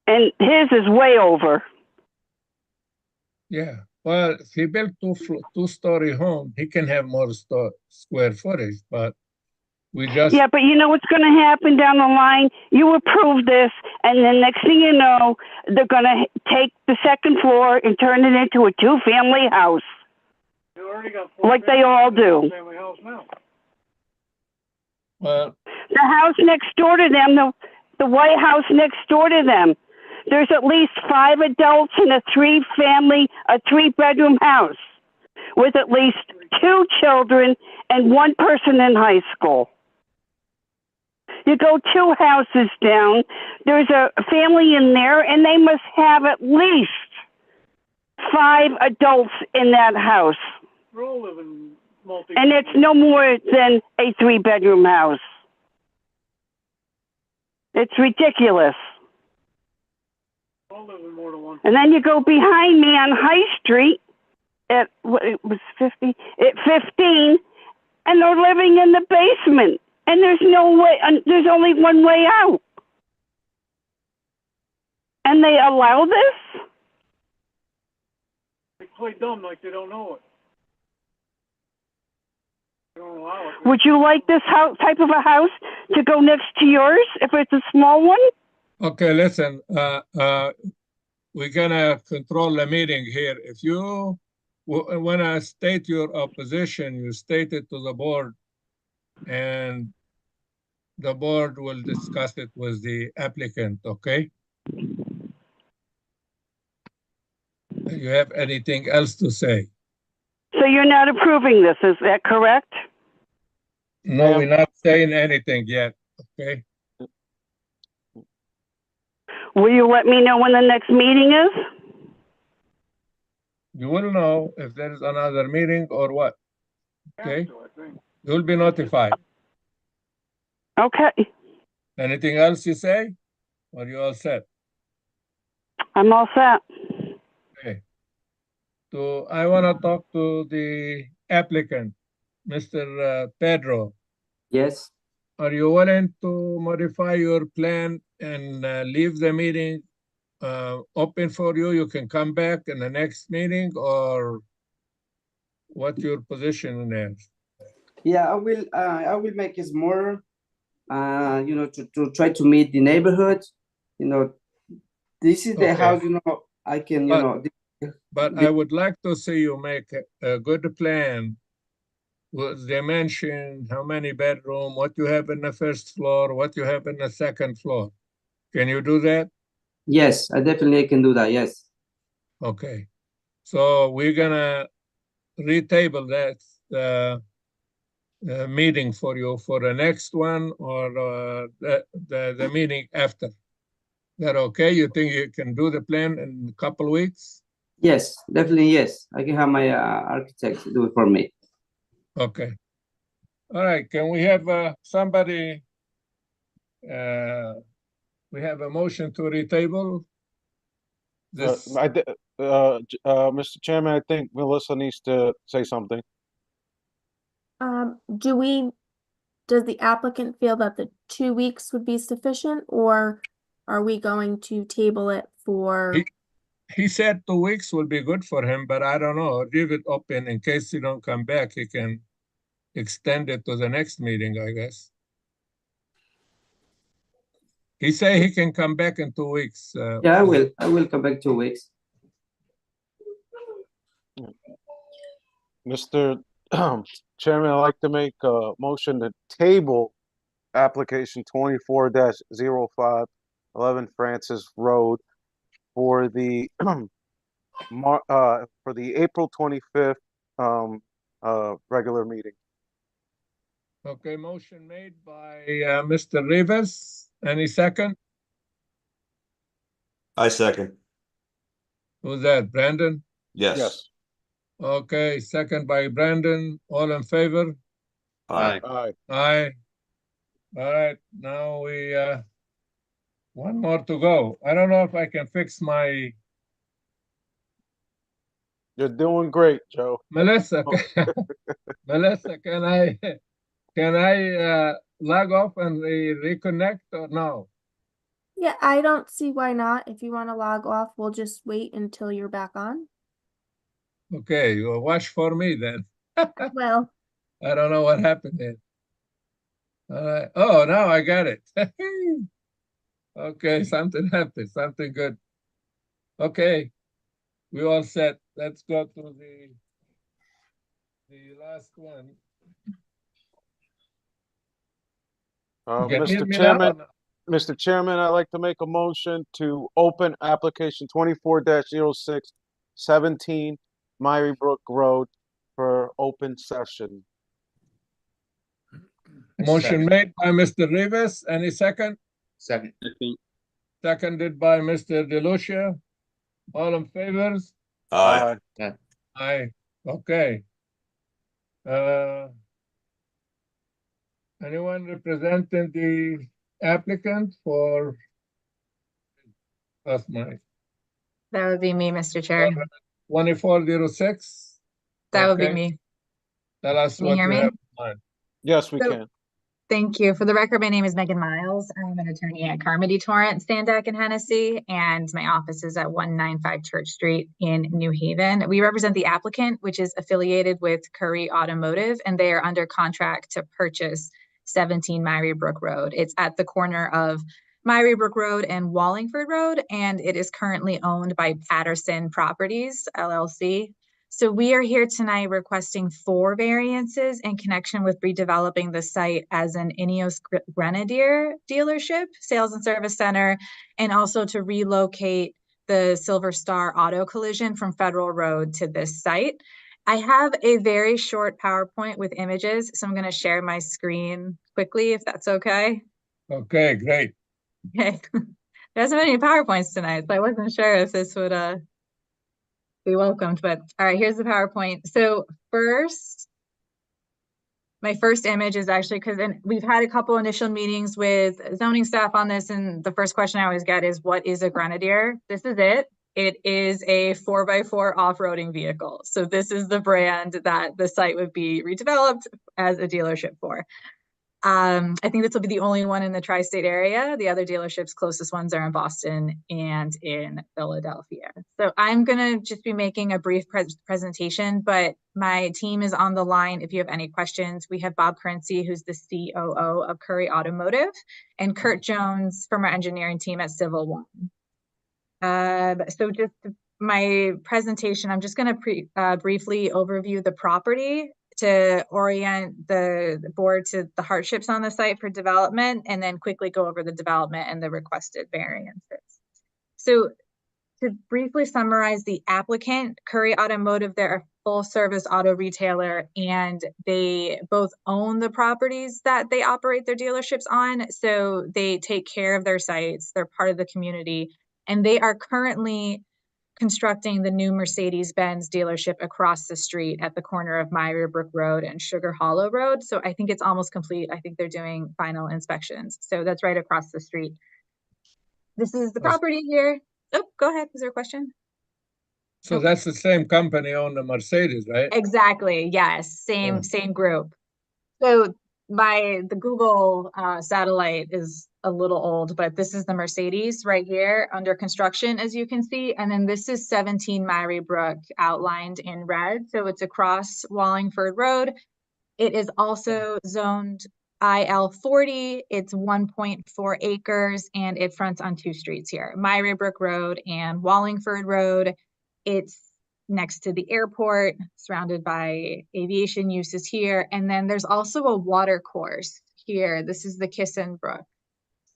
and his is way over. Yeah. Well, if he built 2-story home, he can have more square footage, but we just Yeah, but you know what's going to happen down the line? You approve this, and the next thing you know, they're going to take the second floor and turn it into a 2-family house, You already got 4 like they all do. family house now. well, The house next door to them, the White House next door to them, there's at least 5 adults in a 3-bedroom house with at least 2 children and 1 person in high school. You go 2 houses down, there's a family in there, and they must have at least 5 adults in that house. We're all living multi. And it's no more than a 3-bedroom house. It's ridiculous. All living more than one. And then you go behind me on High Street at, what, it was 50, at 15, and they're living in the basement. And there's no way, there's only one way out. And they allow this? They play dumb like they don't know it. They don't allow it. Would you like this type of a house to go next to yours if it's a small one? Okay, listen, we're gonna control the meeting here. If you want to state your opposition, you state it to the board, and the board will discuss it with the applicant, okay? You have anything else to say? So you're not approving this, is that correct? No, we're not saying anything yet, okay? Will you let me know when the next meeting is? You will know if there is another meeting or what, okay? You'll be notified. Okay, Anything else you say? Or you all set? I'm all set. Okay. So I want to talk to the applicant, Mr. Pedro. Yes. Are you willing to modify your plan and leave the meeting open for you? You can come back in the next meeting, or what your position is? Yeah, I will make it more, you know, to try to meet the neighborhood. You know, this is the Okay. house, you know, I can, you know. But I would like to see you make a good plan with dimension, how many bedroom, what you have in the first floor, what you have in the second floor. Can you do that? Yes, I definitely can do that. Yes. Okay. So we're gonna retable that meeting for you for the next one, or the meeting after. That okay? You think you can do the plan in a couple weeks? Yes, definitely. Yes, I can have my architect do it for me. Okay. All right. Can we have somebody? We have a motion to retable this. Mr. Chairman, I think Melissa needs to say something. Does the applicant feel that the 2 weeks would be sufficient, or are we going to table it for? He said 2 weeks will be good for him, but I don't know. Leave it open in case he don't come back. He can extend it to the next meeting, I guess. He say he can come back in 2 weeks. Yeah, I will come back 2 weeks. Mr. Chairman, I'd like to make a motion to table application 24-05, 11 Francis Road for the April 25th regular meeting. Okay, motion made by Mr. Rivas. Any second? I second. Who's that, Brandon? Yes. Okay, second by Brandon. All in favor? Aye. Aye. All right, now we, one more to go. I don't know if I can fix my, You're doing great, Joe. Melissa, Melissa, can I log off and reconnect or no? Yeah, I don't see why not. If you want to log off, we'll just wait until you're back on. Okay, you'll watch for me then. Well, I don't know what happened there. All right. Oh, now I got it. Okay, something happened, something good. Okay, we all set. Let's go to the last one. You can hear me now? Mr. Chairman, I'd like to make a motion to open application 24-06, 17 Myrie Brook Road for open session. Motion made by Mr. Rivas. Any second? Second. Seconded by Mr. DeLucia. All in favors? Aye. Aye. Okay. Anyone representing the applicant for? That's my That would be me, Mr. Chair. 2406. That would be Okay. me. Tell us Can you what hear you me? have in mind. Yes, we So- can. Thank you. For the record, my name is Megan Miles. I'm an attorney at Carmody Torrance, Sandak, and Hennessy, and my office is at 195 Church Street in New Haven. We represent the applicant, which is affiliated with Curry Automotive, and they are under contract to purchase 17 Myrie Brook Road. It's at the corner of Myrie Brook Road and Wallingford Road, and it is currently owned by Patterson Properties, LLC. So we are here tonight requesting 4 variances in connection with redeveloping the site as an Ineos Grenadier dealership, sales and service center, and also to relocate the Silver Star Auto Collision from Federal Road to this site. I have a very short PowerPoint with images, so I'm going to share my screen quickly, if that's okay. Okay, great. Okay. There hasn't been any PowerPoints tonight, so I wasn't sure if this would be welcomed, but all right, here's the PowerPoint. So first, my first image is actually because we've had a couple initial meetings with zoning staff on this, and the first question I always get is, what is a Grenadier? This is it. It is a 4x4 off-roading vehicle. So this is the brand that the site would be redeveloped as a dealership for. I think this will be the only one in the tri-state area. The other dealerships, closest ones are in Boston and in Philadelphia. So I'm going to just be making a brief presentation, but my team is on the line if you have any questions. We have Bob Currency, who's the COO of Curry Automotive, and Kurt Jones from our engineering team at Civil One. So just my presentation, I'm just going to briefly overview the property to orient the board to the hardships on the site for development, and then quickly go over the development and the requested variances. So to briefly summarize the applicant, Curry Automotive, they're a full service auto retailer, and they both own the properties that they operate their dealerships on. So they take care of their sites, they're part of the community, and they are currently constructing the new Mercedes-Benz dealership across the street at the corner of Myrie Brook Road and Sugar Hollow Road. So I think it's almost complete. I think they're doing final inspections. So that's right across the street. This is the property here. Oh, go ahead. Is there a question? So that's the same company on the Mercedes, right? Exactly. Yes. Same group. So the Google satellite is a little old, but this is the Mercedes right here under construction, as you can see. And then this is 17 Myrie Brook outlined in red. So it's across Wallingford Road. It is also zoned IL40. It's 1.4 acres and it fronts on 2 streets here, Myrie Brook Road and Wallingford Road. It's next to the airport, surrounded by aviation uses here. And then there's also a water course here. This is the Kissen Brook.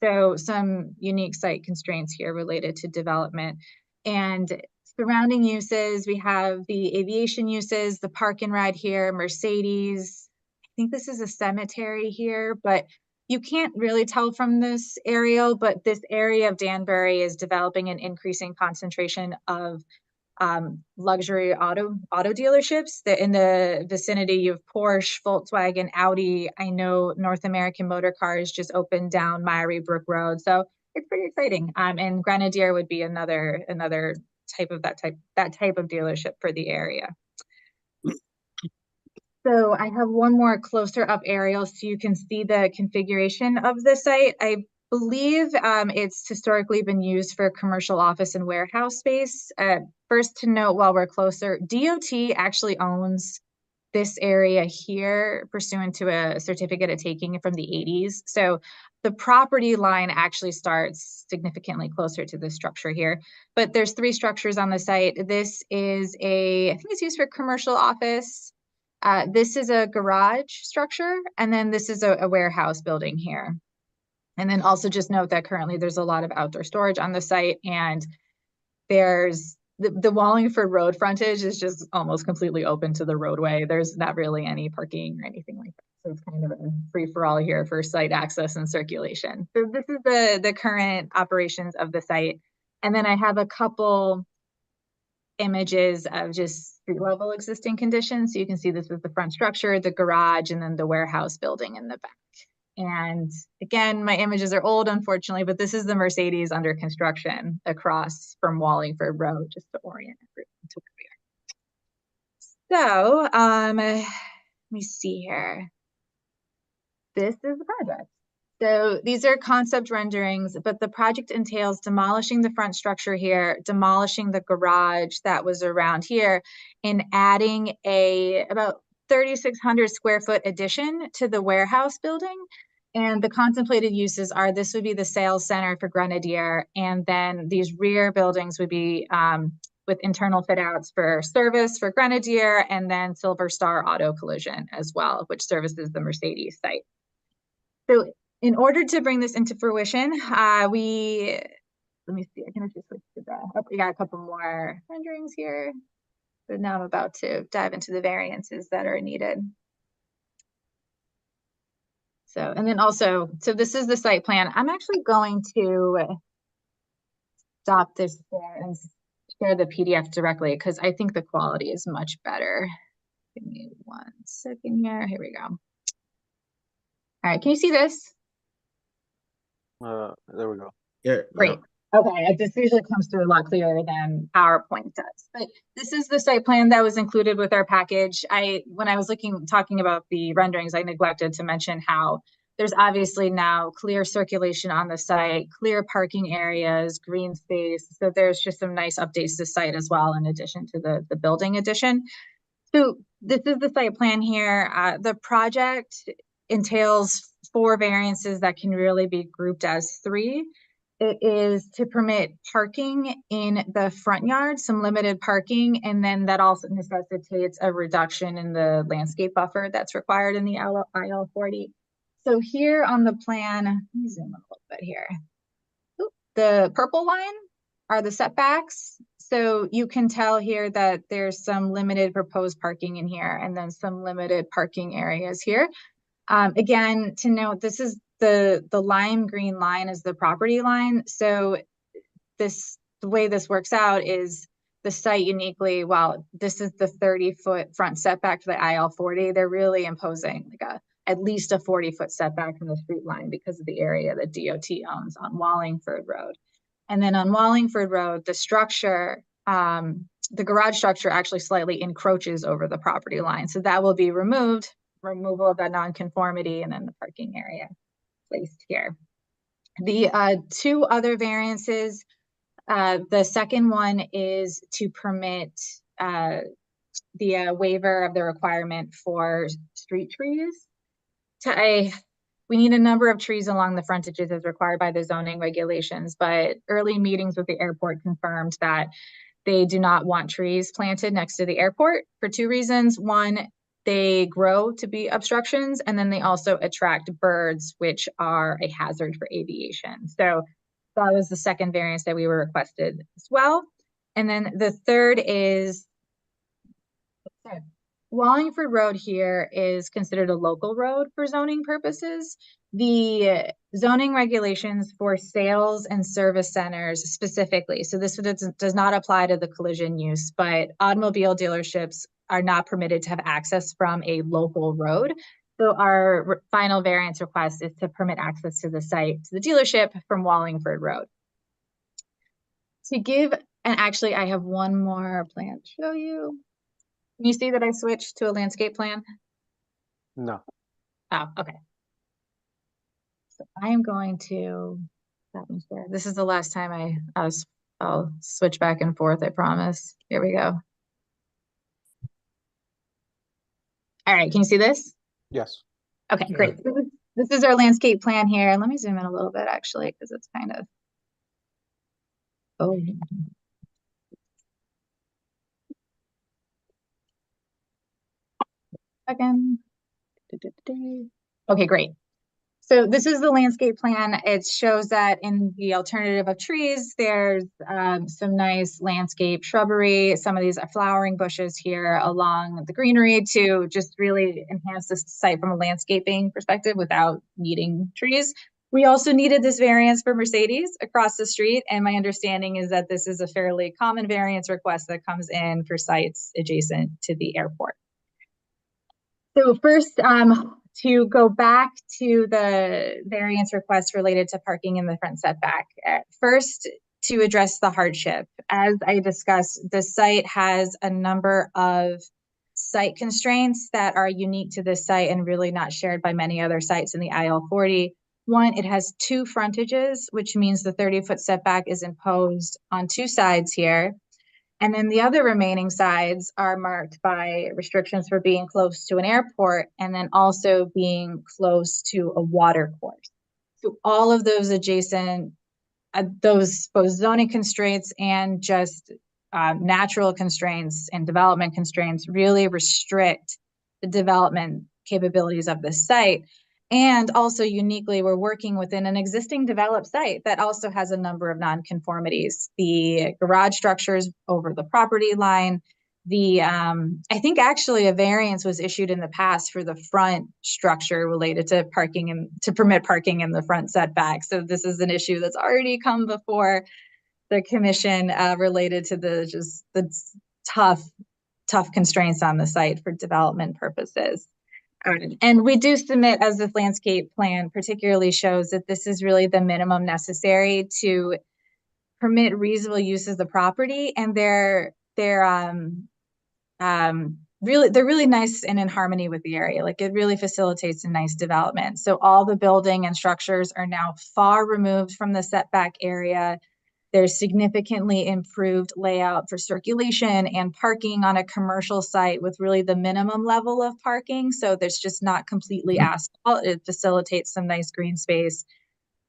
So some unique site constraints here related to development. And surrounding uses, we have the aviation uses, the park and ride here, Mercedes. I think this is a cemetery here, but you can't really tell from this aerial, but this area of Danbury is developing an increasing concentration of luxury auto dealerships. That in the vicinity, you have Porsche, Volkswagen, Audi. I know North American Motor Cars just opened down Myrie Brook Road, so it's pretty exciting. And Grenadier would be another type of that type of dealership for the area. So I have one more closer up aerial so you can see the configuration of the site. I believe it's historically been used for commercial office and warehouse space. First to note while we're closer, DOT actually owns this area here pursuant to a certificate of taking from the 80s. So the property line actually starts significantly closer to this structure here. But there's 3 structures on the site. This is I think it's used for commercial office. This is a garage structure, and then this is a warehouse building here. And then also just note that currently there's a lot of outdoor storage on the site, and there's the Wallingford Road frontage is just almost completely open to the roadway. There's not really any parking or anything like that. So it's kind of a free-for-all here for site access and circulation. So this is the current operations of the site. And then I have a couple images of just street level existing conditions. So you can see this is the front structure, the garage, and then the warehouse building in the back. And again, my images are old, unfortunately, but this is the Mercedes under construction across from Wallingford Road, just to orient everyone to where we are. So let me see here. This is the project. So these are concept renderings, but the project entails demolishing the front structure here, demolishing the garage that was around here, and adding a about 3,600 square foot addition to the warehouse building. And the contemplated uses are, this would be the sales center for Grenadier, and then these rear buildings would be with internal fit outs for service for Grenadier, and then Silver Star Auto Collision as well, which services the Mercedes site. So in order to bring this into fruition, let me see, I can actually switch to we got a couple more renderings here. But now I'm about to dive into the variances that are needed. So, and then also, so this is the site plan. I'm actually going to stop this there and share the PDF directly because I think the quality is much better. Give me 1 second here. Here we go. All right, can you see this? There we go. Yeah. Great. Okay, this usually comes through a lot clearer than PowerPoint does. But this is the site plan that was included with our package. When I was talking about the renderings, I neglected to mention how there's obviously now clear circulation on the site, clear parking areas, green space. So there's just some nice updates to the site as well, in addition to the building addition. So this is the site plan here. The project entails 4 variances that can really be grouped as 3. It is to permit parking in the front yard, some limited parking, and then that also necessitates a reduction in the landscape buffer that's required in the IL40. So here on the plan, let me zoom in a little bit here. The purple line are the setbacks. So you can tell here that there's some limited proposed parking in here and then some limited parking areas here. Again, to note, this is the lime green line is the property line. So the way this works out is the site uniquely, while this is the 30-foot front setback to the IL40, they're really imposing like at least a 40-foot setback from the street line because of the area that DOT owns on Wallingford Road. And then on Wallingford Road, the structure, the garage structure actually slightly encroaches over the property line. So that will be removed, removal of that nonconformity, and then the parking area placed here. The 2 other variances, the second one is to permit the waiver of the requirement for street trees. We need a number of trees along the frontages as required by the zoning regulations, but early meetings with the airport confirmed that they do not want trees planted next to the airport for 2 reasons. One, they grow to be obstructions, and then they also attract birds, which are a hazard for aviation. So that was the second variance that we were requested as well. And then the third is, Wallingford Road here is considered a local road for zoning purposes. The zoning regulations for sales and service centers specifically, so this does not apply to the collision use, but automobile dealerships are not permitted to have access from a local road. So our final variance request is to permit access to the site, to the dealership from Wallingford Road. To give, and actually I have one more plan to show you. Can you see that I switched to a landscape plan? No. Oh, okay. So I am going to, this is the last time I'll switch back and forth, I promise. Here we go. All right, can you see this? Yes. Okay, great. This is our landscape plan here. Let me zoom in a little bit actually, because it's kind of, Second. Okay, great. So this is the landscape plan. It shows that in the alternative of trees, there's some nice landscape shrubbery, some of these flowering bushes here along the greenery to just really enhance this site from a landscaping perspective without needing trees. We also needed this variance for Mercedes across the street, and my understanding is that this is a fairly common variance request that comes in for sites adjacent to the airport. So first, to go back to the variance request related to parking in the front setback. First, to address the hardship. As I discussed, the site has a number of site constraints that are unique to this site and really not shared by many other sites in the IL-40. One, it has two frontages, which means the 30-foot setback is imposed on two sides here. And then the other remaining sides are marked by restrictions for being close to an airport and then also being close to a water course. So all of those adjacent, those both zoning constraints and just natural constraints and development constraints really restrict the development capabilities of this site. And also uniquely, we're working within an existing developed site that also has a number of nonconformities. The garage structures over the property line, I think actually a variance was issued in the past for the front structure related to parking and to permit parking in the front setback. So this is an issue that's already come before the commission related to the tough constraints on the site for development purposes. And we do submit, as this landscape plan particularly shows, that this is really the minimum necessary to permit reasonable use of the property, and they're really nice and in harmony with the area. Like, it really facilitates a nice development. So all the building and structures are now far removed from the setback area. There's significantly improved layout for circulation and parking on a commercial site with really the minimum level of parking. So there's just not completely asphalt. It facilitates some nice green space,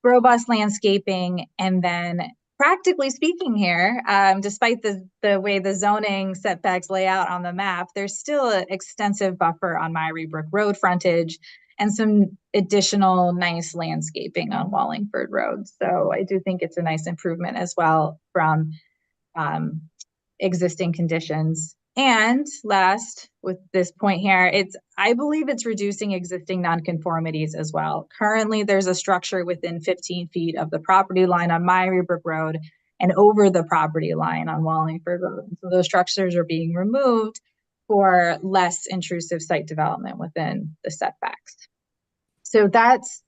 robust landscaping, and then practically speaking here, despite the way the zoning setbacks lay out on the map, there's still an extensive buffer on Meyrie Brook Road frontage and some additional nice landscaping on Wallingford Road. So I do think it's a nice improvement as well from existing conditions. And last, with this point here, I believe it's reducing existing nonconformities as well. Currently, there's a structure within 15 feet of the property line on Meyrie Brook Road and over the property line on Wallingford Road. So those structures are being removed for less intrusive site development within the setbacks. So that's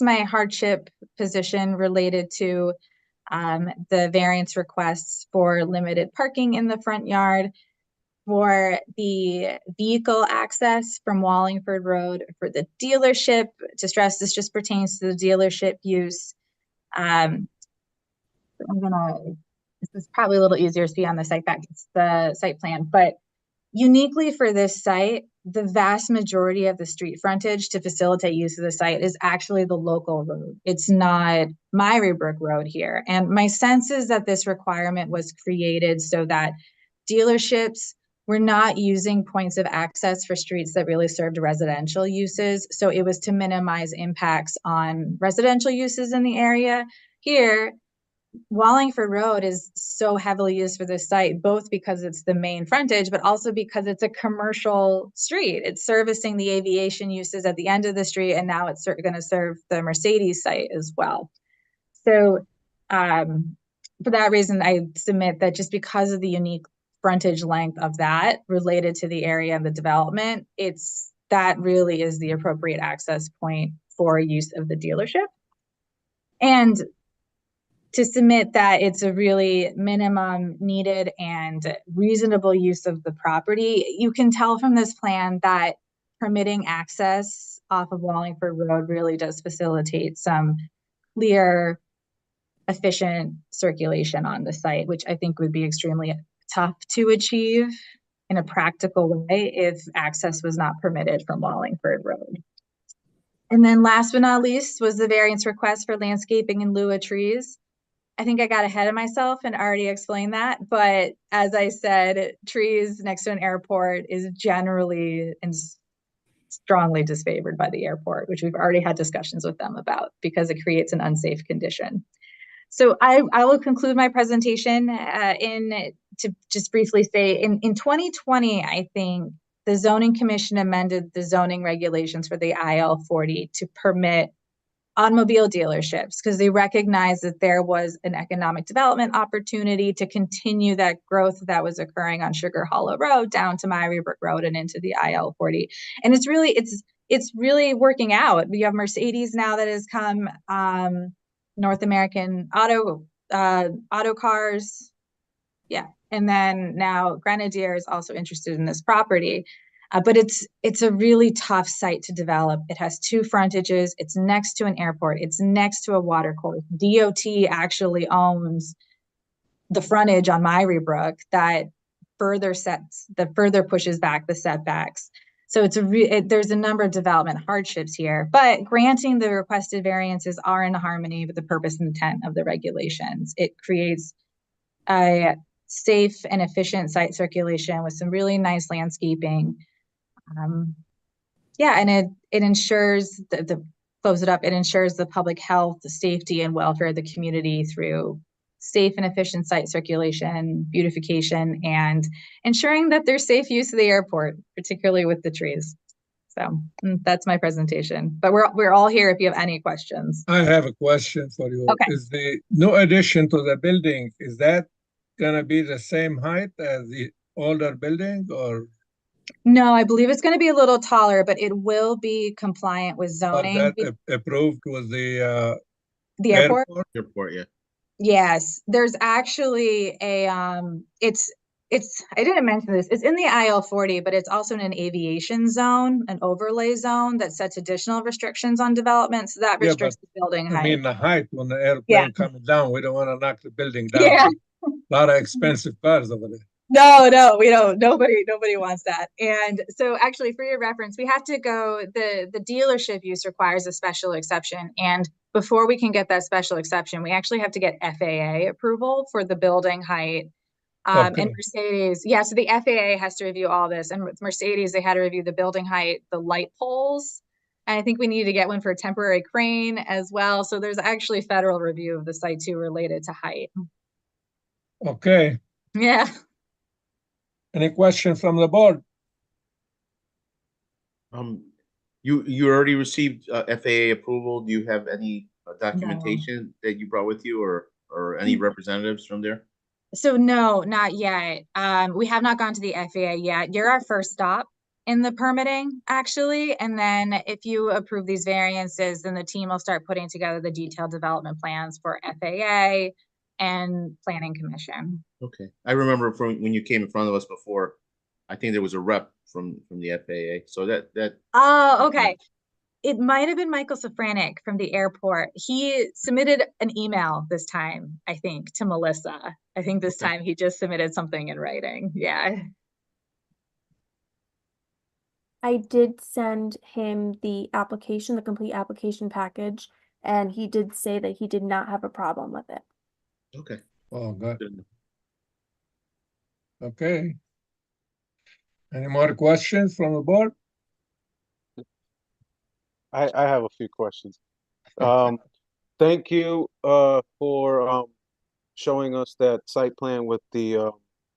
my hardship position related to the variance requests for limited parking in the front yard. For the vehicle access from Wallingford Road for the dealership, to stress this just pertains to the dealership use. This is probably a little easier to see on the site plan, but uniquely for this site, the vast majority of the street frontage to facilitate use of the site is actually the local road. It's not Meyrie Brook Road here. And my sense is that this requirement was created so that dealerships were not using points of access for streets that really served residential uses. So it was to minimize impacts on residential uses in the area. Here, Wallingford Road is so heavily used for this site, both because it's the main frontage, but also because it's a commercial street. It's servicing the aviation uses at the end of the street, and now it's going to serve the Mercedes site as well. So for that reason, I submit that just because of the unique frontage length of that related to the area and the development, that really is the appropriate access point for use of the dealership. And to submit that it's a really minimum needed and reasonable use of the property. You can tell from this plan that permitting access off of Wallingford Road really does facilitate some clear, efficient circulation on the site, which I think would be extremely tough to achieve in a practical way if access was not permitted from Wallingford Road. And then last but not least was the variance request for landscaping in lieu of trees. I think I got ahead of myself and already explained that, but as I said, trees next to an airport is generally strongly disfavored by the airport, which we've already had discussions with them about because it creates an unsafe condition. So I will conclude my presentation to just briefly say in 2020, I think the zoning commission amended the zoning regulations for the IL-40 to permit automobile dealerships because they recognized that there was an economic development opportunity to continue that growth that was occurring on Sugar Hollow Road down to Myory Brook Road and into the IL-40. And it's really working out. We have Mercedes now that has come, North American Auto Cars, yeah, and then now Grenadier is also interested in this property. But it's a really tough site to develop. It has 2 frontages. It's next to an airport. It's next to a water course. DOT actually owns the frontage on Myory Brook that further pushes back the setbacks. So there's a number of development hardships here, but granting the requested variances are in harmony with the purpose and intent of the regulations. It creates a safe and efficient site circulation with some really nice landscaping. And it ensures close it up. It ensures the public health, the safety and welfare of the community through safe and efficient site circulation, beautification, and ensuring that there's safe use of the airport, particularly with the trees. So that's my presentation, but we're all here if you have any questions. I have a question for you. Okay. Is the new addition to the building, is that gonna be the same height as the older building or? No, I believe it's going to be a little taller, but it will be compliant with zoning. That approved with the airport? Airport, yeah. Yes, there's actually a it's I didn't mention this. It's in the IL-40, but it's also in an aviation zone, an overlay zone that sets additional restrictions on development. So that restricts the building height. I mean the height when the airplane coming down, we don't want to knock the building down. Yeah. A lot of expensive cars over there. No, we don't. Nobody wants that. And so actually for your reference, we have to go, the dealership use requires a special exception. And before we can get that special exception, we actually have to get FAA approval for the building height. And Mercedes, so the FAA has to review all this. And with Mercedes, they had to review the building height, the light poles. And I think we need to get one for a temporary crane as well. So there's actually federal review of the site too related to height. Okay. Yeah. Any questions from the board? You already received FAA approval. Do you have any documentation that you brought with you or any representatives from there? So no, not yet. We have not gone to the FAA yet. You're our first stop in the permitting, actually. And then if you approve these variances, then the team will start putting together the detailed development plans for FAA and Planning Commission. Okay. I remember from when you came in front of us before, I think there was a rep from the FAA. So that. Oh, okay. It might have been Michael Safranek from the airport. He submitted an email this time, I think, to Melissa. I think this time he just submitted something in writing. Yeah. I did send him the application, the complete application package, and he did say that he did not have a problem with it. Okay. Oh, good. Okay. Any more questions from the board? I have a few questions. Thank you for showing us that site plan with the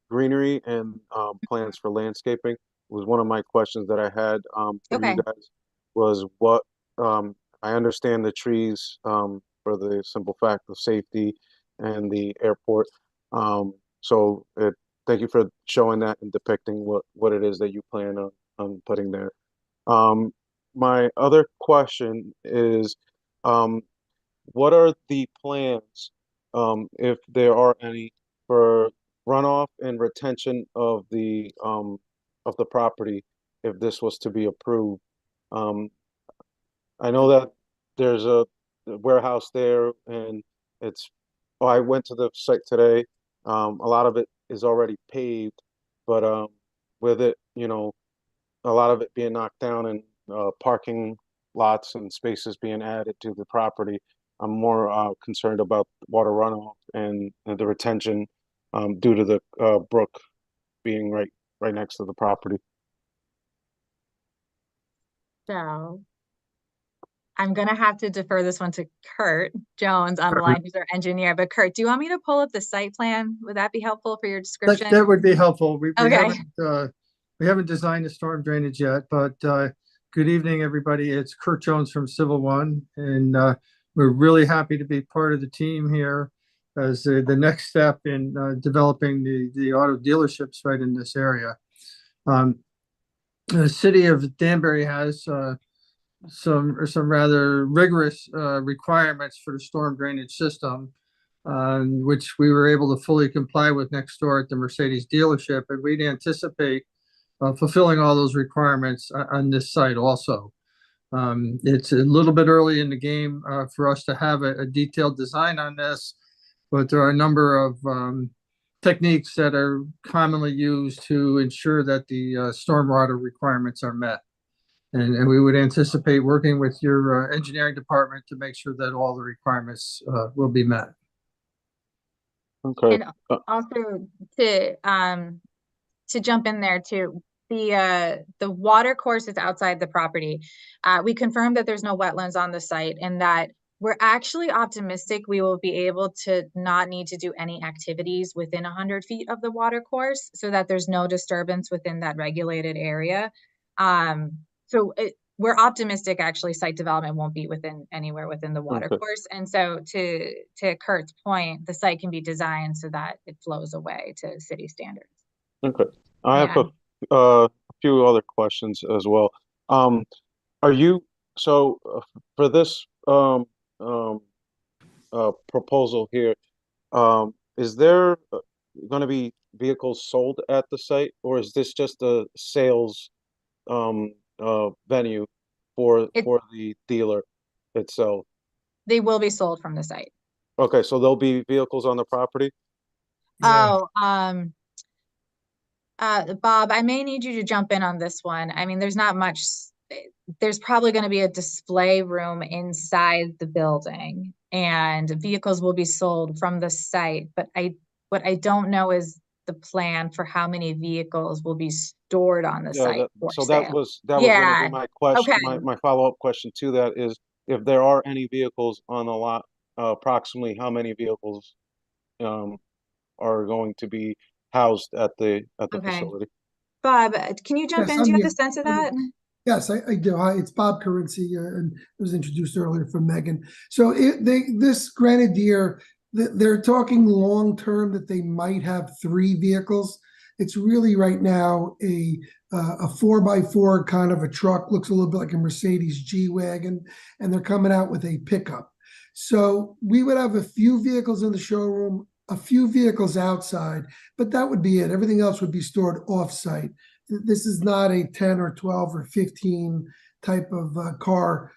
greenery and plans for landscaping. Was one of my questions that I had for you guys was what I understand the trees for the simple fact of safety and the airport. Thank you for showing that and depicting what it is that you plan on putting there. My other question is, what are the plans, if there are any, for runoff and retention of the property if this was to be approved? I know that there's a warehouse there, and I went to the site today. A lot of it is already paved, but with it, a lot of it being knocked down and parking lots and spaces being added to the property, I'm more concerned about water runoff and the retention due to the brook being right next to the property. So I'm gonna have to defer this one to Kurt Jones on the line, who's our engineer. But Kurt, do you want me to pull up the site plan? Would that be helpful for your description? That would be helpful. Okay. We haven't designed the storm drainage yet, but good evening, everybody. It's Kurt Jones from Civil One, and we're really happy to be part of the team here as the next step in developing the auto dealerships right in this area. The city of Danbury has some rather rigorous requirements for the storm drainage system, which we were able to fully comply with next door at the Mercedes dealership, and we'd anticipate fulfilling all those requirements on this site also. It's a little bit early in the game for us to have a detailed design on this, but there are a number of techniques that are commonly used to ensure that the stormwater requirements are met. And we would anticipate working with your engineering department to make sure that all the requirements will be met. Okay. And also to jump in there too, the water course is outside the property. We confirmed that there's no wetlands on the site, and that we're actually optimistic we will be able to not need to do any activities within 100 feet of the water course, so that there's no disturbance within that regulated area. So we're optimistic actually site development won't be anywhere within the water course. And so to Kurt's point, the site can be designed so that it flows away to city standards. Okay. I have a few other questions as well. Are you, so for this proposal here, is there going to be vehicles sold at the site, or is this just a sales venue for the dealer itself? They will be sold from the site. Okay, so there'll be vehicles on the property? Oh, Bob, I may need you to jump in on this one. I mean, there's not much, there's probably going to be a display room inside the building, and vehicles will be sold from the site, but what I don't know is the plan for how many vehicles will be stored on the site. That was going to be my question. Okay. My follow-up question to that is, if there are any vehicles on the lot, approximately how many vehicles are going to be housed at the facility? Bob, can you jump in? Do you have the sense of that? Yes, I do. Hi, it's Bob Carinci, and it was introduced earlier from Megan. So this Grenadier, they're talking long-term that they might have 3 vehicles. It's really right now a 4x4 kind of a truck, looks a little bit like a Mercedes G-Wagon, and they're coming out with a pickup. So we would have a few vehicles in the showroom, a few vehicles outside, but that would be it. Everything else would be stored off-site. This is not a 10 or 12 or 15 type of car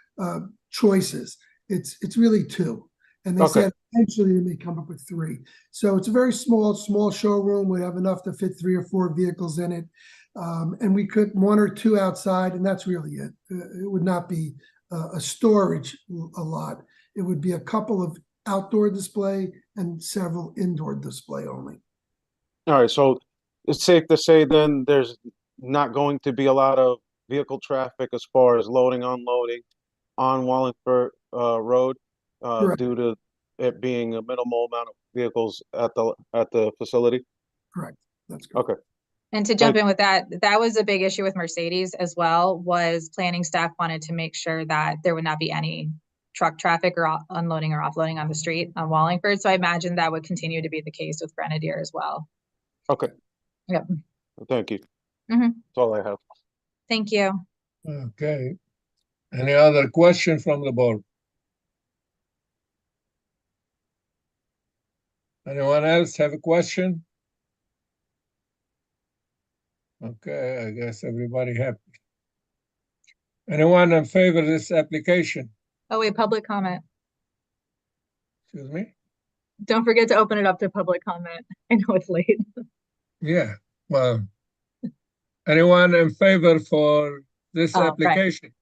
choices. It's really 2. And they said eventually they may come up with 3. So it's a very small showroom. We have enough to fit 3 or 4 vehicles in it. And we could 1 or 2 outside, and that's really it. It would not be a storage a lot. It would be a couple of outdoor display and several indoor display only. All right, so it's safe to say then there's not going to be a lot of vehicle traffic as far as loading, unloading on Wallingford Road due to it being a minimal amount of vehicles at the facility? Correct. That's correct. Okay. And to jump in with that was a big issue with Mercedes as well, was planning staff wanted to make sure that there would not be any truck traffic or unloading or offloading on the street on Wallingford. So I imagine that would continue to be the case with Grenadier as well. Okay. Yep. Thank you. Mm-hmm. That's all I have. Thank you. Okay. Any other question from the board? Anyone else have a question? Okay, I guess everybody happy. Anyone in favor of this application? Oh wait, public comment. Excuse me? Don't forget to open it up to public comment. I know it's late. Yeah, well, anyone in favor for this application?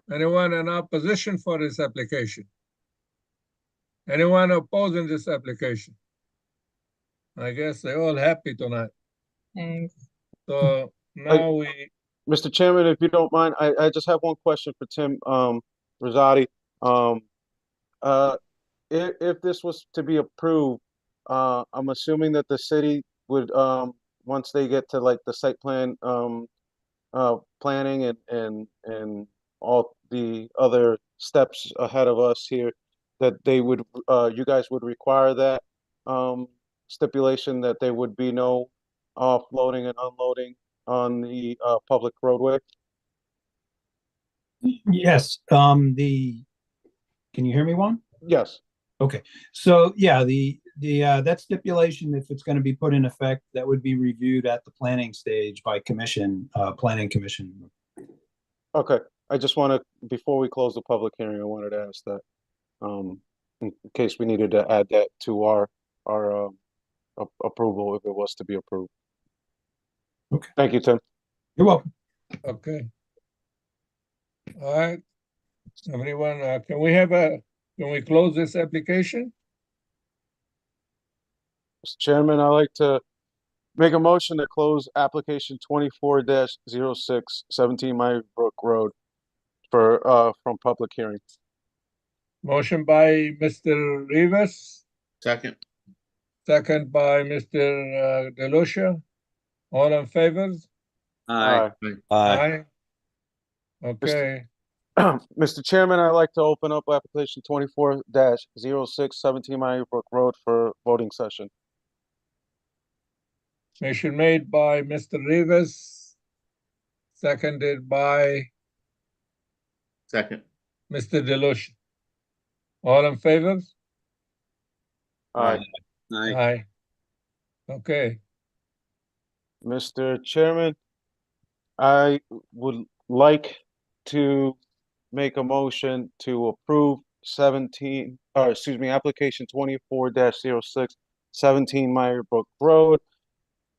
Right. Anyone in opposition for this application? Anyone opposing this application? I guess they're all happy tonight. Thanks. So now Mr. Chairman, if you don't mind, I just have one question for Tim, Rosati. If this was to be approved, I'm assuming that the city would, once they get to like the site plan, planning and all the other steps ahead of us here, that they would, you guys would require that, stipulation that there would be no offloading and unloading on the, public roadway? Yes, can you hear me, Juan? Yes. Okay, so yeah, that stipulation, if it's going to be put in effect, that would be reviewed at the planning stage by planning commission. Okay, I just want to, before we close the public hearing, I wanted to ask that, in case we needed to add that to our approval if it was to be approved. Okay. Thank you, Tim. You're welcome. Okay. All right. Everyone, can we close this application? Mr. Chairman, I'd like to make a motion to close application 24-06, 17 Myrie Brook Road for, from public hearing. Motion by Mr. Rivas, Second. second by Mr. DeLucia. All in favor? Aye. Aye. Okay. Mr. Chairman, I'd like to open up application 24-06, 17 Myrie Brook Road for voting session. Motion made by Mr. Rivas, seconded by Second. Mr. DeLucia. All in favor? Aye. Aye. Aye. Okay. Mr. Chairman, I would like to make a motion to approve application 24-06, 17 Myrie Brook Road,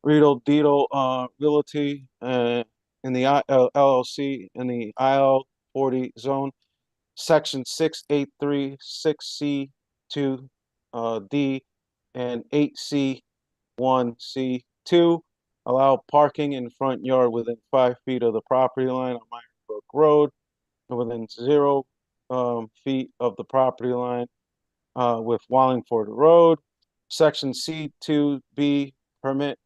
Riedel Dietel Realty, in the LLC in the IL 40 zone, section 683, 6C2 D, and 8C1 C2. Allow parking in front yard within 5 feet of the property line on Myrie Brook Road, and within 0 feet of the property line with Wallingford Road. Section C2B, permit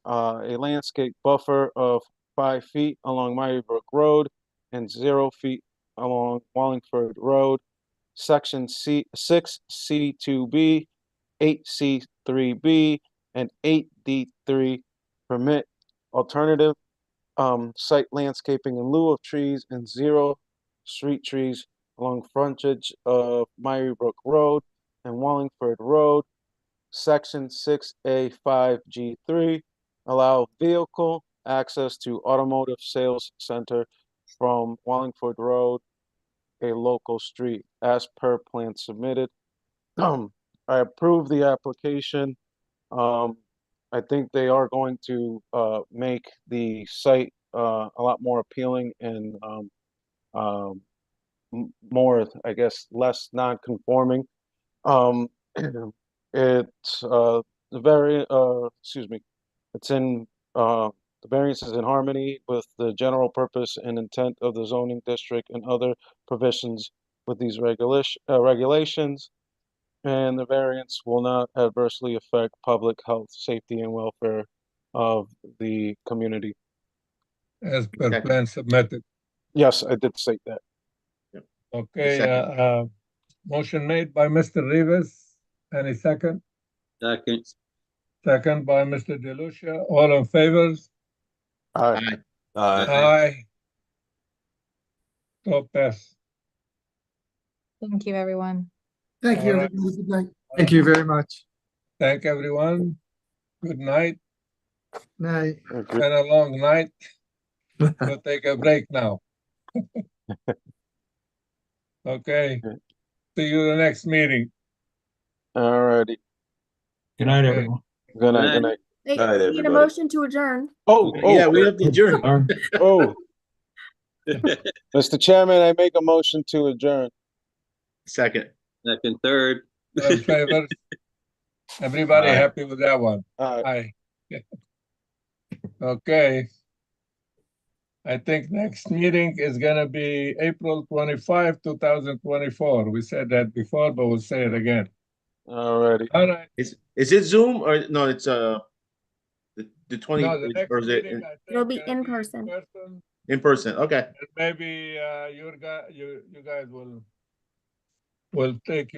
a landscape buffer of 5 feet along Myrie Brook Road and 0 feet along Wallingford Road. Section C6C2B, 8C3B, and 8D3, permit alternative site landscaping in lieu of trees and 0 street trees along frontage of Myrie Brook Road and Wallingford Road. Section 6A5G3, allow vehicle access to automotive sales center from Wallingford Road, a local street, as per plan submitted. I approve the application. I think they are going to make the site a lot more appealing and more, I guess, less non-conforming. It's it's in the variance is in harmony with the general purpose and intent of the zoning district and other provisions with these regulations, and the variance will not adversely affect public health, safety, and welfare of the community. As per plan submitted. Yes, I did state that. Okay, motion made by Mr. Rivas. Any second? Second. Second by Mr. DeLucia. All in favor? Aye. Aye. So pass. Thank you, everyone. Thank you, All right. everybody. Good night. Thank you very much. Thank everyone. Good night. Night. Been a long night. We'll take a break now. Okay. See you the next meeting. All righty. Good night, everyone. Good night. Good night. Hey, All right, we need a everybody. motion to adjourn. Oh, Yeah, we have to adjourn. Oh, Mr. Chairman, I make a motion to adjourn. Second. Second, third. All in favor? Everybody Aye. happy with that one? Aye. Aye. Okay. I think next meeting is gonna be April 25, 2024. We said that before, but we'll say it again. Alrighty. All right. Is it Zoom or no? It's the 20 No, the next or is it meeting, I think, It'll be gonna in person. in person? Okay. And maybe you guys will take